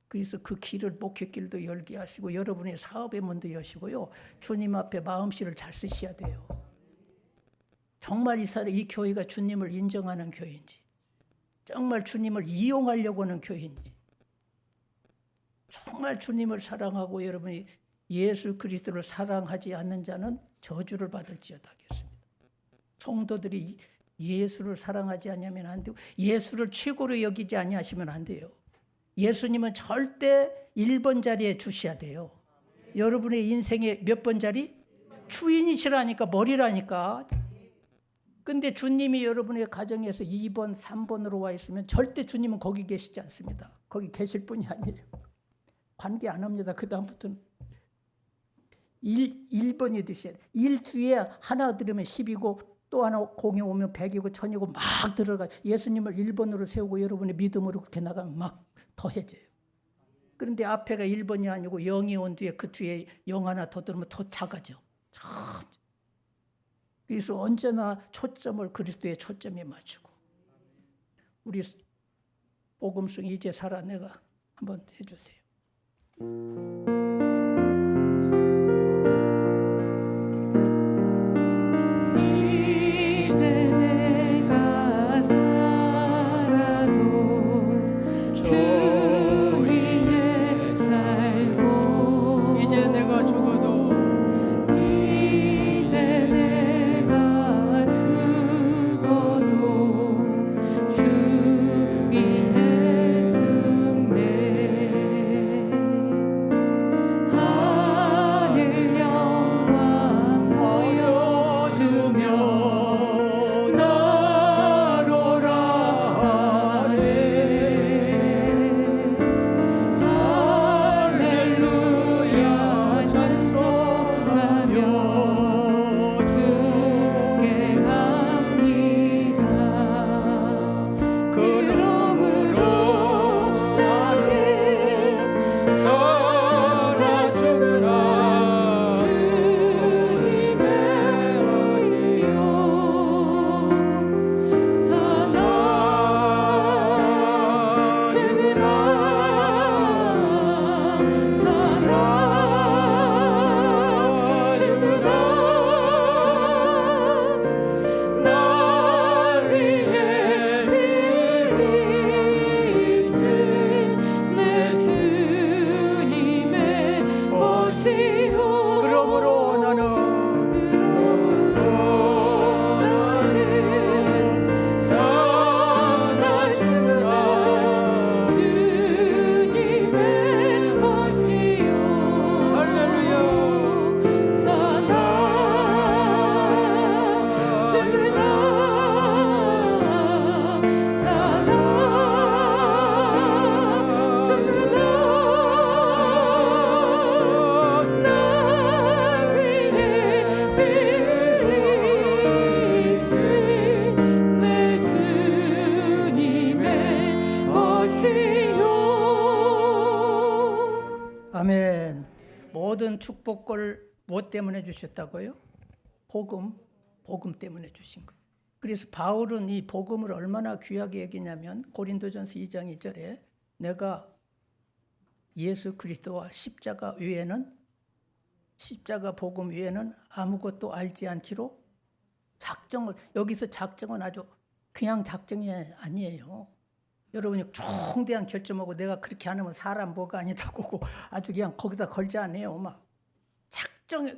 그래서 그 길을 목회길도 열게 하시고 여러분의 사업의 문도 여시고요. 주님 앞에 마음씨를 잘 쓰셔야 돼요. 정말 이 교회가 주님을 인정하는 교회인지 정말 주님을 이용하려고 하는 교회인지 정말 주님을 사랑하고 여러분이 예수 그리스도를 사랑하지 않는 자는 저주를 받을지어다 하겠습니다. 성도들이 예수를 사랑하지 않으면 안 되고 예수를 최고로 여기지 아니하시면 안 돼요. 예수님은 절대 1번 자리에 두셔야 돼요. 여러분의 인생의 몇 번 자리? 주인이시라니까 머리라니까. 근데 주님이 여러분의 가정에서 2번, 3번으로 와 있으면 절대 주님은 거기 계시지 않습니다. 거기 계실 분이 아니에요. 관계 안 합니다. 그 다음부터는 1번이 되셔야 돼요. 1 뒤에 하나 들으면 10이고 또 하나 공이 오면 100이고 1000이고 막 들어가. 예수님을 1번으로 세우고 여러분의 믿음으로 그렇게 나가면 막 더해져요. 그런데 앞에가 1번이 아니고 0이 온 뒤에 그 뒤에 0 하나 더 들으면 더 작아져. 참. 그래서 언제나 초점을 그리스도의 초점에 맞추고 우리 복음성 이제 살아 내가 한번 해주세요. 것이요 그러므로 나는 살아주라 주님의 것이요 할렐루야 아멘. 모든 축복을 무엇 때문에 주셨다고요? 복음 때문에 주신 거예요. 그래서 바울은 이 복음을 얼마나 귀하게 여기냐면 고린도전서 2장 2절에 내가 예수 그리스도와 십자가 복음 외에는 아무것도 알지 않기로 여기서 작정은 아주 그냥 작정이 아니에요. 여러분이 중대한 결정하고 내가 그렇게 안 하면 사람 뭐가 아니다고 아주 그냥 거기다 걸지 않아요. 막 작정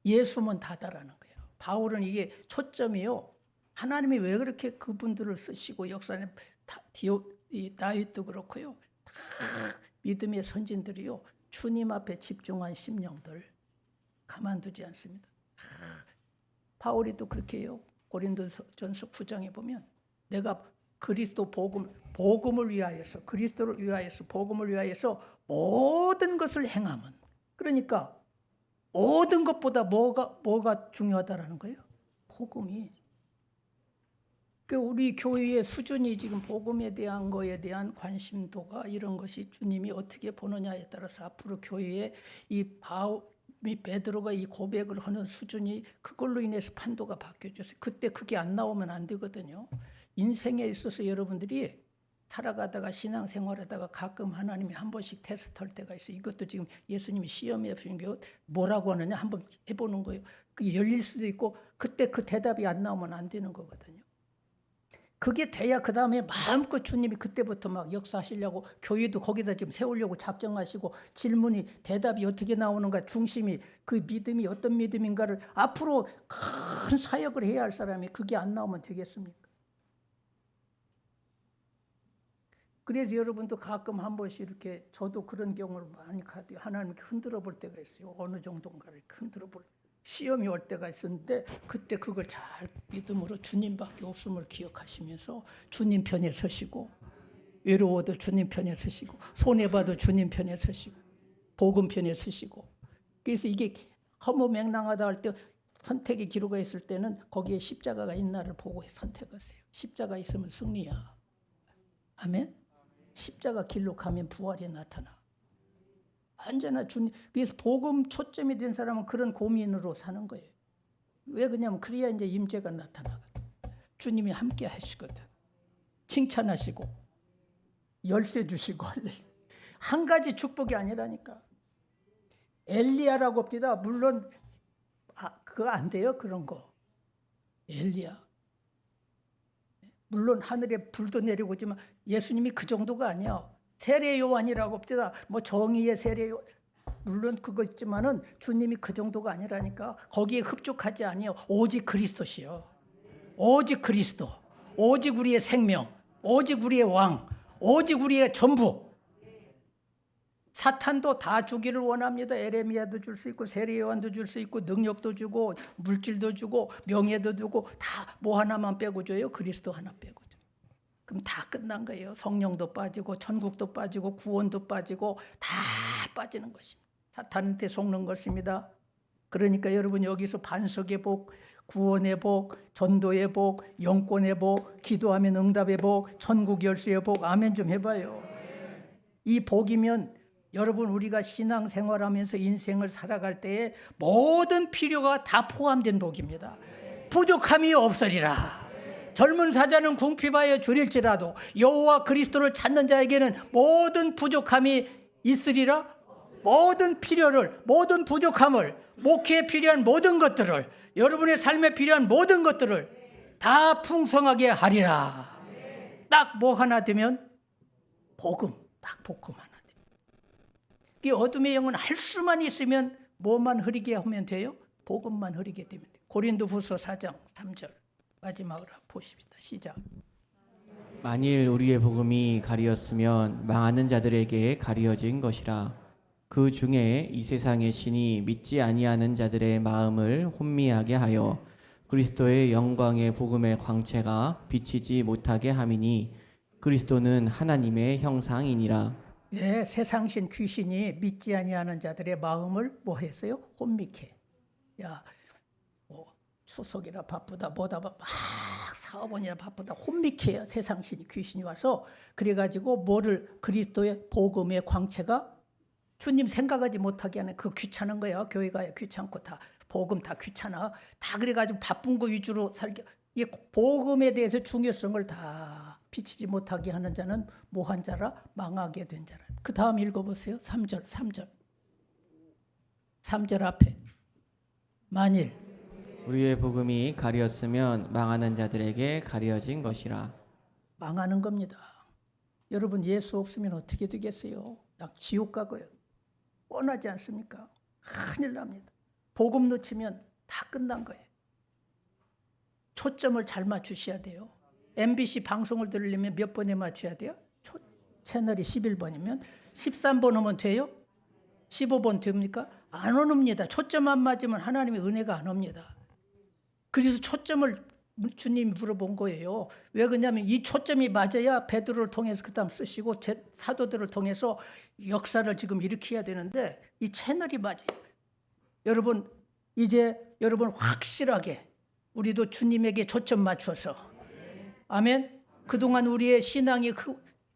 예수면 다다라는 거예요. 바울은 이게 초점이요. 하나님이 왜 그렇게 그분들을 쓰시고 역사는 다윗도 그렇고요. 다 믿음의 선진들이요. 주님 앞에 집중한 심령들 가만두지 않습니다. 바울이 또 그렇게 해요. 고린도전서 9장에 보면 내가 그리스도 복음을 위하여서 그리스도를 위하여서 복음을 위하여서 모든 것을 행함은 그러니까 모든 것보다 뭐가 중요하다라는 거예요? 복음이. 그 우리 교회의 수준이 지금 복음에 대한 거에 대한 관심도가 이런 것이 주님이 어떻게 보느냐에 따라서 앞으로 교회에 이 베드로가 이 고백을 하는 수준이 그걸로 인해서 판도가 바뀌어졌어요. 그때 그게 안 나오면 안 되거든요. 인생에 있어서 여러분들이 살아가다가 신앙생활하다가 가끔 하나님이 한 번씩 테스트할 때가 있어요. 이것도 지금 예수님이 시험해 주신 게 뭐라고 하느냐 한번 해보는 거예요. 그게 열릴 수도 있고 그때 그 대답이 안 나오면 안 되는 거거든요. 그게 돼야 그 다음에 마음껏 주님이 그때부터 막 역사하시려고 교회도 거기다 지금 세우려고 작정하시고 질문이 대답이 어떻게 나오는가 중심이 그 믿음이 어떤 믿음인가를 앞으로 큰 사역을 해야 할 사람이 그게 안 나오면 되겠습니까? 그래서 여러분도 가끔 한 번씩 이렇게 저도 그런 경우를 많이 가도 하나님께 흔들어 볼 때가 있어요. 어느 정도인가를 흔들어 볼 시험이 올 때가 있었는데 그때 그걸 잘 믿음으로 주님밖에 없음을 기억하시면서 주님 편에 서시고 외로워도 주님 편에 서시고 손해봐도 주님 편에 서시고 복음 편에 서시고 그래서 이게 허무맹랑하다 할 때 선택의 기로가 있을 때는 거기에 십자가가 있나를 보고 선택하세요. 십자가 있으면 승리야. 아멘. 십자가 길로 가면 부활이 나타나. 언제나 주님. 그래서 복음 초점이 된 사람은 그런 고민으로 사는 거예요. 왜 그러냐면 그래야 이제 임재가 나타나거든. 주님이 함께 하시거든. 칭찬하시고 열쇠 주시고 한 가지 축복이 아니라니까. 엘리야라고 합니다. 물론 그거 안 돼요. 그런 거. 엘리야. 물론 하늘에 불도 내리고 있지만 예수님이 그 정도가 아니야. 세례 요한이라고 합니다. 뭐 정의의 세례 요한. 물론 그거 있지만은 주님이 그 정도가 아니라니까. 거기에 흡족하지 아니요. 오직 그리스도시요. 오직 그리스도. 오직 우리의 생명. 오직 우리의 왕. 오직 우리의 전부. 사탄도 다 주기를 원합니다. 에레미야도 줄 수 있고 세례 요한도 줄 수 있고 능력도 주고 물질도 주고 명예도 주고 다 뭐 하나만 빼고 줘요? 그리스도 하나 빼고 줘. 그럼 다 끝난 거예요. 성령도 빠지고 천국도 빠지고 구원도 빠지고 다 빠지는 것입니다. 사탄한테 속는 것입니다. 그러니까 여러분 여기서 반석의 복, 구원의 복, 전도의 복, 영권의 복, 기도하면 응답의 복, 천국 열쇠의 복 아멘 좀 해봐요. 이 복이면 여러분 우리가 신앙생활하면서 인생을 살아갈 때에 모든 필요가 다 포함된 복입니다. 부족함이 없으리라. 젊은 사자는 궁핍하여 줄일지라도 여호와 그리스도를 찾는 자에게는 모든 부족함이 있으리라. 모든 필요를, 모든 부족함을, 목회에 필요한 모든 것들을, 여러분의 삶에 필요한 모든 것들을 다 풍성하게 하리라. 딱 뭐 하나 되면 복음, 딱 복음 하나. 이 어둠의 영은 할 수만 있으면 뭐만 흐리게 하면 돼요? 복음만 흐리게 되면 돼요. 고린도후서 4장 3절 마지막으로 보십시다. 시작. 만일 우리의 복음이 가리었으면 망하는 자들에게 가리어진 것이라. 그 중에 이 세상의 신이 믿지 아니하는 자들의 마음을 혼미하게 하여 그리스도의 영광의 복음의 광채가 비치지 못하게 함이니 그리스도는 하나님의 형상이니라. 네, 세상신 귀신이 믿지 아니하는 자들의 마음을 뭐 했어요? 혼미케. 야, 뭐 추석이라 바쁘다, 뭐다 막 사업원이라 바쁘다, 혼미케 해요. 세상신 귀신이 와서 그래가지고 뭐를 그리스도의 복음의 광채가 주님 생각하지 못하게 하는 그 귀찮은 거야. 교회가 귀찮고 다 복음 다 귀찮아. 다 그래가지고 바쁜 거 위주로 살게. 이 복음에 대해서 중요성을 다 비치지 못하게 하는 자는 뭐한 자라? 망하게 된 자라. 그 다음 읽어보세요. 3절. 3절 앞에. 만일 우리의 복음이 가리었으면 망하는 자들에게 가리어진 것이라. 망하는 겁니다. 여러분 예수 없으면 어떻게 되겠어요? 지옥 가고요. 뻔하지 않습니까? 큰일 납니다. 복음 놓치면 다 끝난 거예요. 초점을 잘 맞추셔야 돼요. MBC 방송을 들으려면 몇 번에 맞춰야 돼요? 채널이 11번이면 13번 오면 돼요? 15번 됩니까? 안 옵니다. 초점 안 맞으면 하나님의 은혜가 안 옵니다. 그래서 초점을 주님이 물어본 거예요. 왜 그러냐면 이 초점이 맞아야 베드로를 통해서 그 다음 쓰시고 사도들을 통해서 역사를 지금 일으켜야 되는데 이 채널이 맞아요. 여러분 이제 여러분 확실하게 우리도 주님에게 초점 맞춰서 아멘. 그동안 우리의 신앙이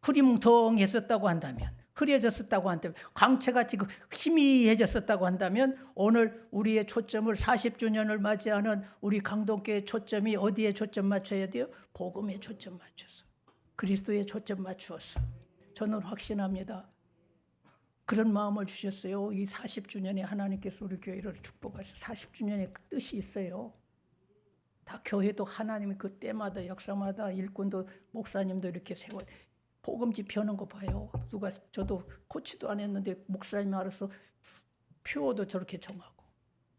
흐리뭉텅했었다고 한다면 흐려졌었다고 한다면 광채가 지금 희미해졌었다고 한다면 오늘 우리의 초점을 40주년을 맞이하는 우리 강동교의 초점이 어디에 초점 맞춰야 돼요? 복음에 초점 맞춰서 그리스도에 초점 맞추어서 저는 확신합니다. 그런 마음을 주셨어요. 이 40주년에 하나님께서 우리 교회를 축복하셔서 40주년의 뜻이 있어요. 다 교회도 하나님이 그 때마다 역사마다 일꾼도 목사님도 이렇게 세워 복음지 펴는 거 봐요. 누가 저도 코치도 안 했는데 목사님이 알아서 표도 저렇게 정하고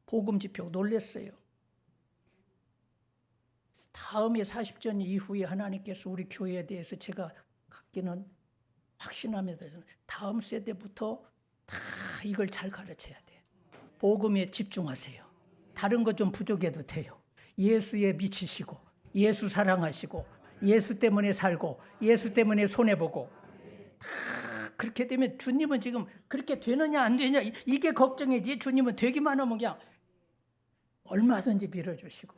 복음지 펴고 놀랬어요. 다음에 40년 이후에 하나님께서 우리 교회에 대해서 제가 갖기는 확신합니다. 다음 세대부터 다 이걸 잘 가르쳐야 돼. 복음에 집중하세요. 다른 거 좀 부족해도 돼요. 예수에 미치시고 예수 사랑하시고 예수 때문에 살고 예수 때문에 손해보고 다 그렇게 되면 주님은 지금 그렇게 되느냐 안 되느냐 이게 걱정이지 주님은 되기만 하면 그냥 얼마든지 밀어주시고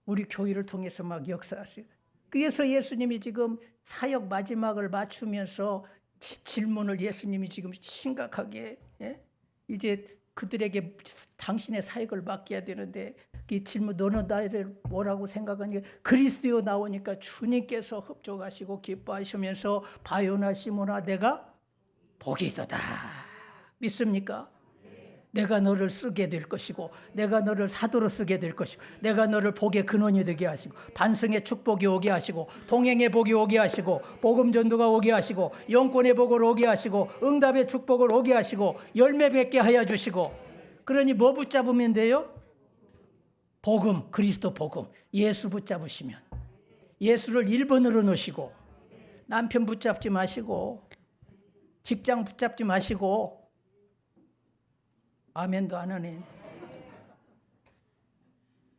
우리 교회를 통해서 막 역사하시고 그래서 예수님이 지금 사역 마지막을 맞추면서 질문을 예수님이 지금 심각하게 이제 그들에게 당신의 사역을 맡겨야 되는데 이 질문 너는 나를 뭐라고 생각하니 그리스도 나오니까 주님께서 흡족하시고 기뻐하시면서 바요나 시모나 내가 복이 있도다 믿습니까? 내가 너를 쓰게 될 것이고 내가 너를 사도로 쓰게 될 것이고 내가 너를 복의 근원이 되게 하시고 반성의 축복이 오게 하시고 동행의 복이 오게 하시고 복음 전도가 오게 하시고 영권의 복을 오게 하시고 응답의 축복을 오게 하시고 열매 맺게 하여 주시고 그러니 뭐 붙잡으면 돼요? 복음, 그리스도 복음, 예수 붙잡으시면 예수를 1번으로 놓으시고 남편 붙잡지 마시고 직장 붙잡지 마시고 아멘도 안 하네.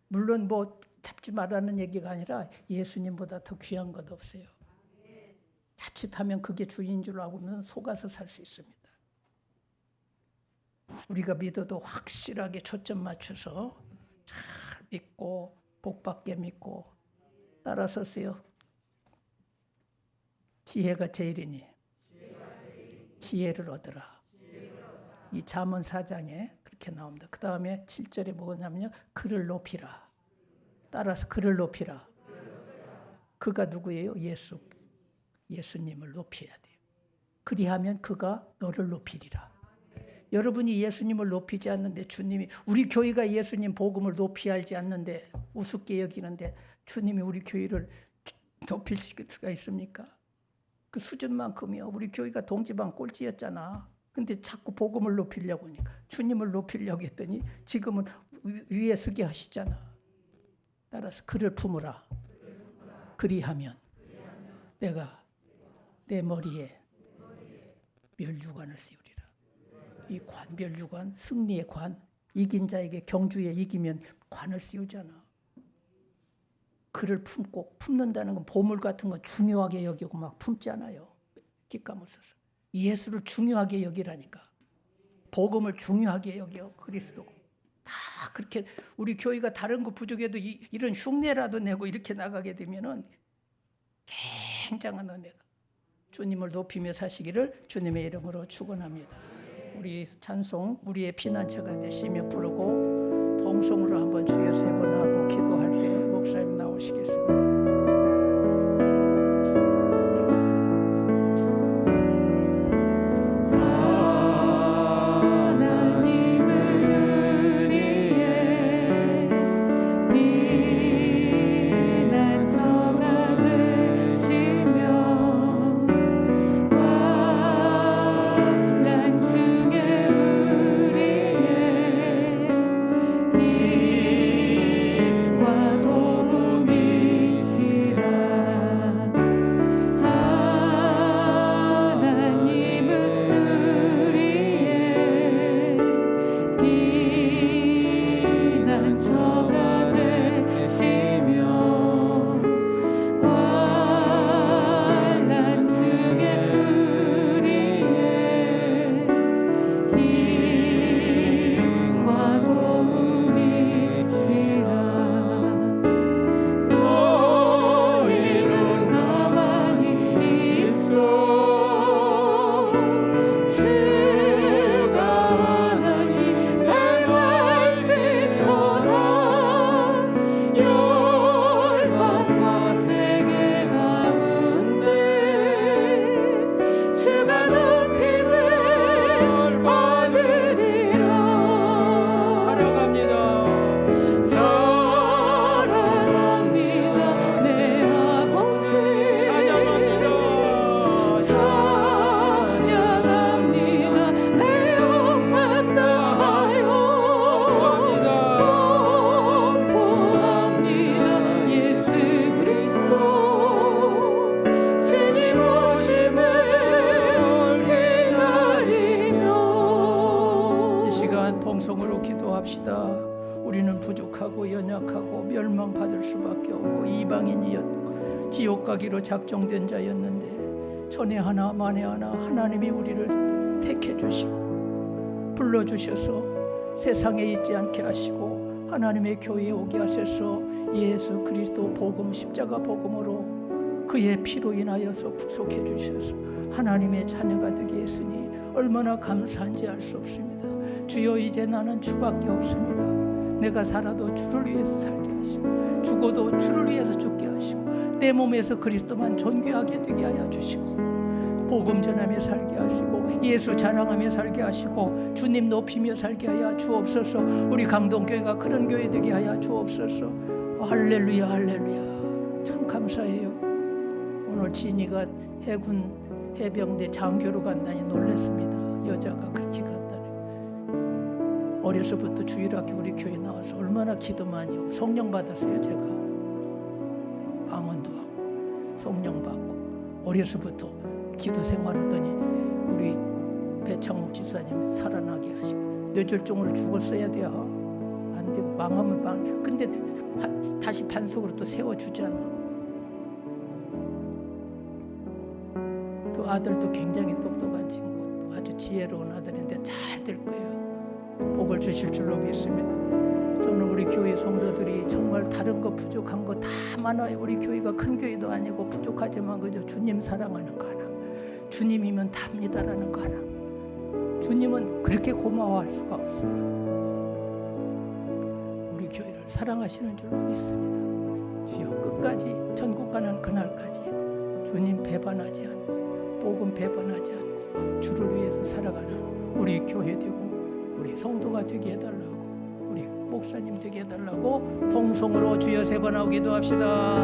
물론 뭐 잡지 말라는 얘기가 아니라 예수님보다 더 귀한 것 없어요. 자칫하면 그게 주인 줄 알고는 속아서 살 수 있습니다. 우리가 믿어도 확실하게 초점 맞춰서 잘 믿고 복받게 믿고 따라서세요. 지혜가 제일이니 지혜를 얻으라. 이 잠언 4장에 그렇게 나옵니다. 그 다음에 7절에 뭐냐면요. 그를 높이라. 따라서 그를 높이라. 그가 누구예요? 예수님을 높여야 돼요. 그리하면 그가 너를 높이리라. 여러분이 예수님을 높이지 않는데 주님이 우리 교회가 예수님 복음을 높이 알지 않는데 우습게 여기는데 주님이 우리 교회를 높일 수가 있습니까? 그 수준만큼이요. 우리 교회가 동지방 꼴찌였잖아. 근데 자꾸 복음을 높이려고 하니까 주님을 높이려고 했더니 지금은 위에 서게 하시잖아. 따라서 그를 품으라. 그리하면 내가 내 머리에 멸류관을 씌우리라. 이 관, 멸류관, 승리의 관, 이긴 자에게 경주에 이기면 관을 씌우잖아. 그를 품고, 품는다는 건 보물 같은 건 중요하게 여기고 막 품잖아요. 기까먹어서 예수를 중요하게 여기라니까. 복음을 중요하게 여겨. 그리스도 다 그렇게 우리 교회가 다른 거 부족해도 이런 흉내라도 내고 이렇게 나가게 되면은 굉장한 은혜가. 주님을 높이며 사시기를 주님의 이름으로 축원합니다. 우리 찬송 우리의 피난처가 되시며 부르고 동성으로 한번 주여 세 번 하고 기도할 때 목사님 나오시겠습니다. 통성으로 기도합시다. 우리는 부족하고 연약하고 멸망받을 수밖에 없고 이방인이었고 지옥 가기로 작정된 자였는데 천에 하나 만에 하나 하나님이 우리를 택해 주시고 불러주셔서 세상에 있지 않게 하시고 하나님의 교회에 오게 하셔서 예수 그리스도 복음 십자가 복음으로 그의 피로 인하여서 구속해 주셔서 하나님의 자녀가 되게 했으니 얼마나 감사한지 알 수 없습니다. 주여 이제 나는 주밖에 없습니다. 내가 살아도 주를 위해서 살게 하시고 죽어도 주를 위해서 죽게 하시고 내 몸에서 그리스도만 존귀하게 되게 하여 주시고 복음 전하며 살게 하시고 예수 자랑하며 살게 하시고 주님 높이며 살게 하여 주옵소서. 우리 강동교회가 그런 교회 되게 하여 주옵소서. 할렐루야 할렐루야. 참 감사해요. 오늘 진이가 해군 해병대 장교로 간다니 놀랐습니다. 여자가 그렇게 간다니. 어려서부터 주일학교 우리 교회 나와서 얼마나 기도 많이 하고 성령 받았어요. 제가 방언도 하고 성령 받고 어려서부터 기도 생활하더니 우리 배창욱 집사님 살아나게 하시고 뇌졸중으로 죽었어야 돼요. 안 되고 망하면 망. 근데 다시 반석으로 또 세워주잖아. 또 아들도 굉장히 똑똑한 친구, 아주 지혜로운 아들인데 잘 될 거예요. 복을 주실 줄로 믿습니다. 저는 우리 교회 성도들이 정말 다른 거 부족한 거 다 많아요. 우리 교회가 큰 교회도 아니고 부족하지만 그저 주님 사랑하는 거 하나, 주님이면 답니다라는 거 하나, 주님은 그렇게 고마워할 수가 없습니다. 우리 교회를 사랑하시는 줄로 믿습니다. 주여 끝까지 천국 가는 그날까지 주님 배반하지 않고 복음 배반하지 않고 주를 위해서 살아가는 우리 교회 되고 우리 성도가 되게 해달라고 우리 목사님 되게 해달라고 통성으로 주여 세 번 하고 기도합시다.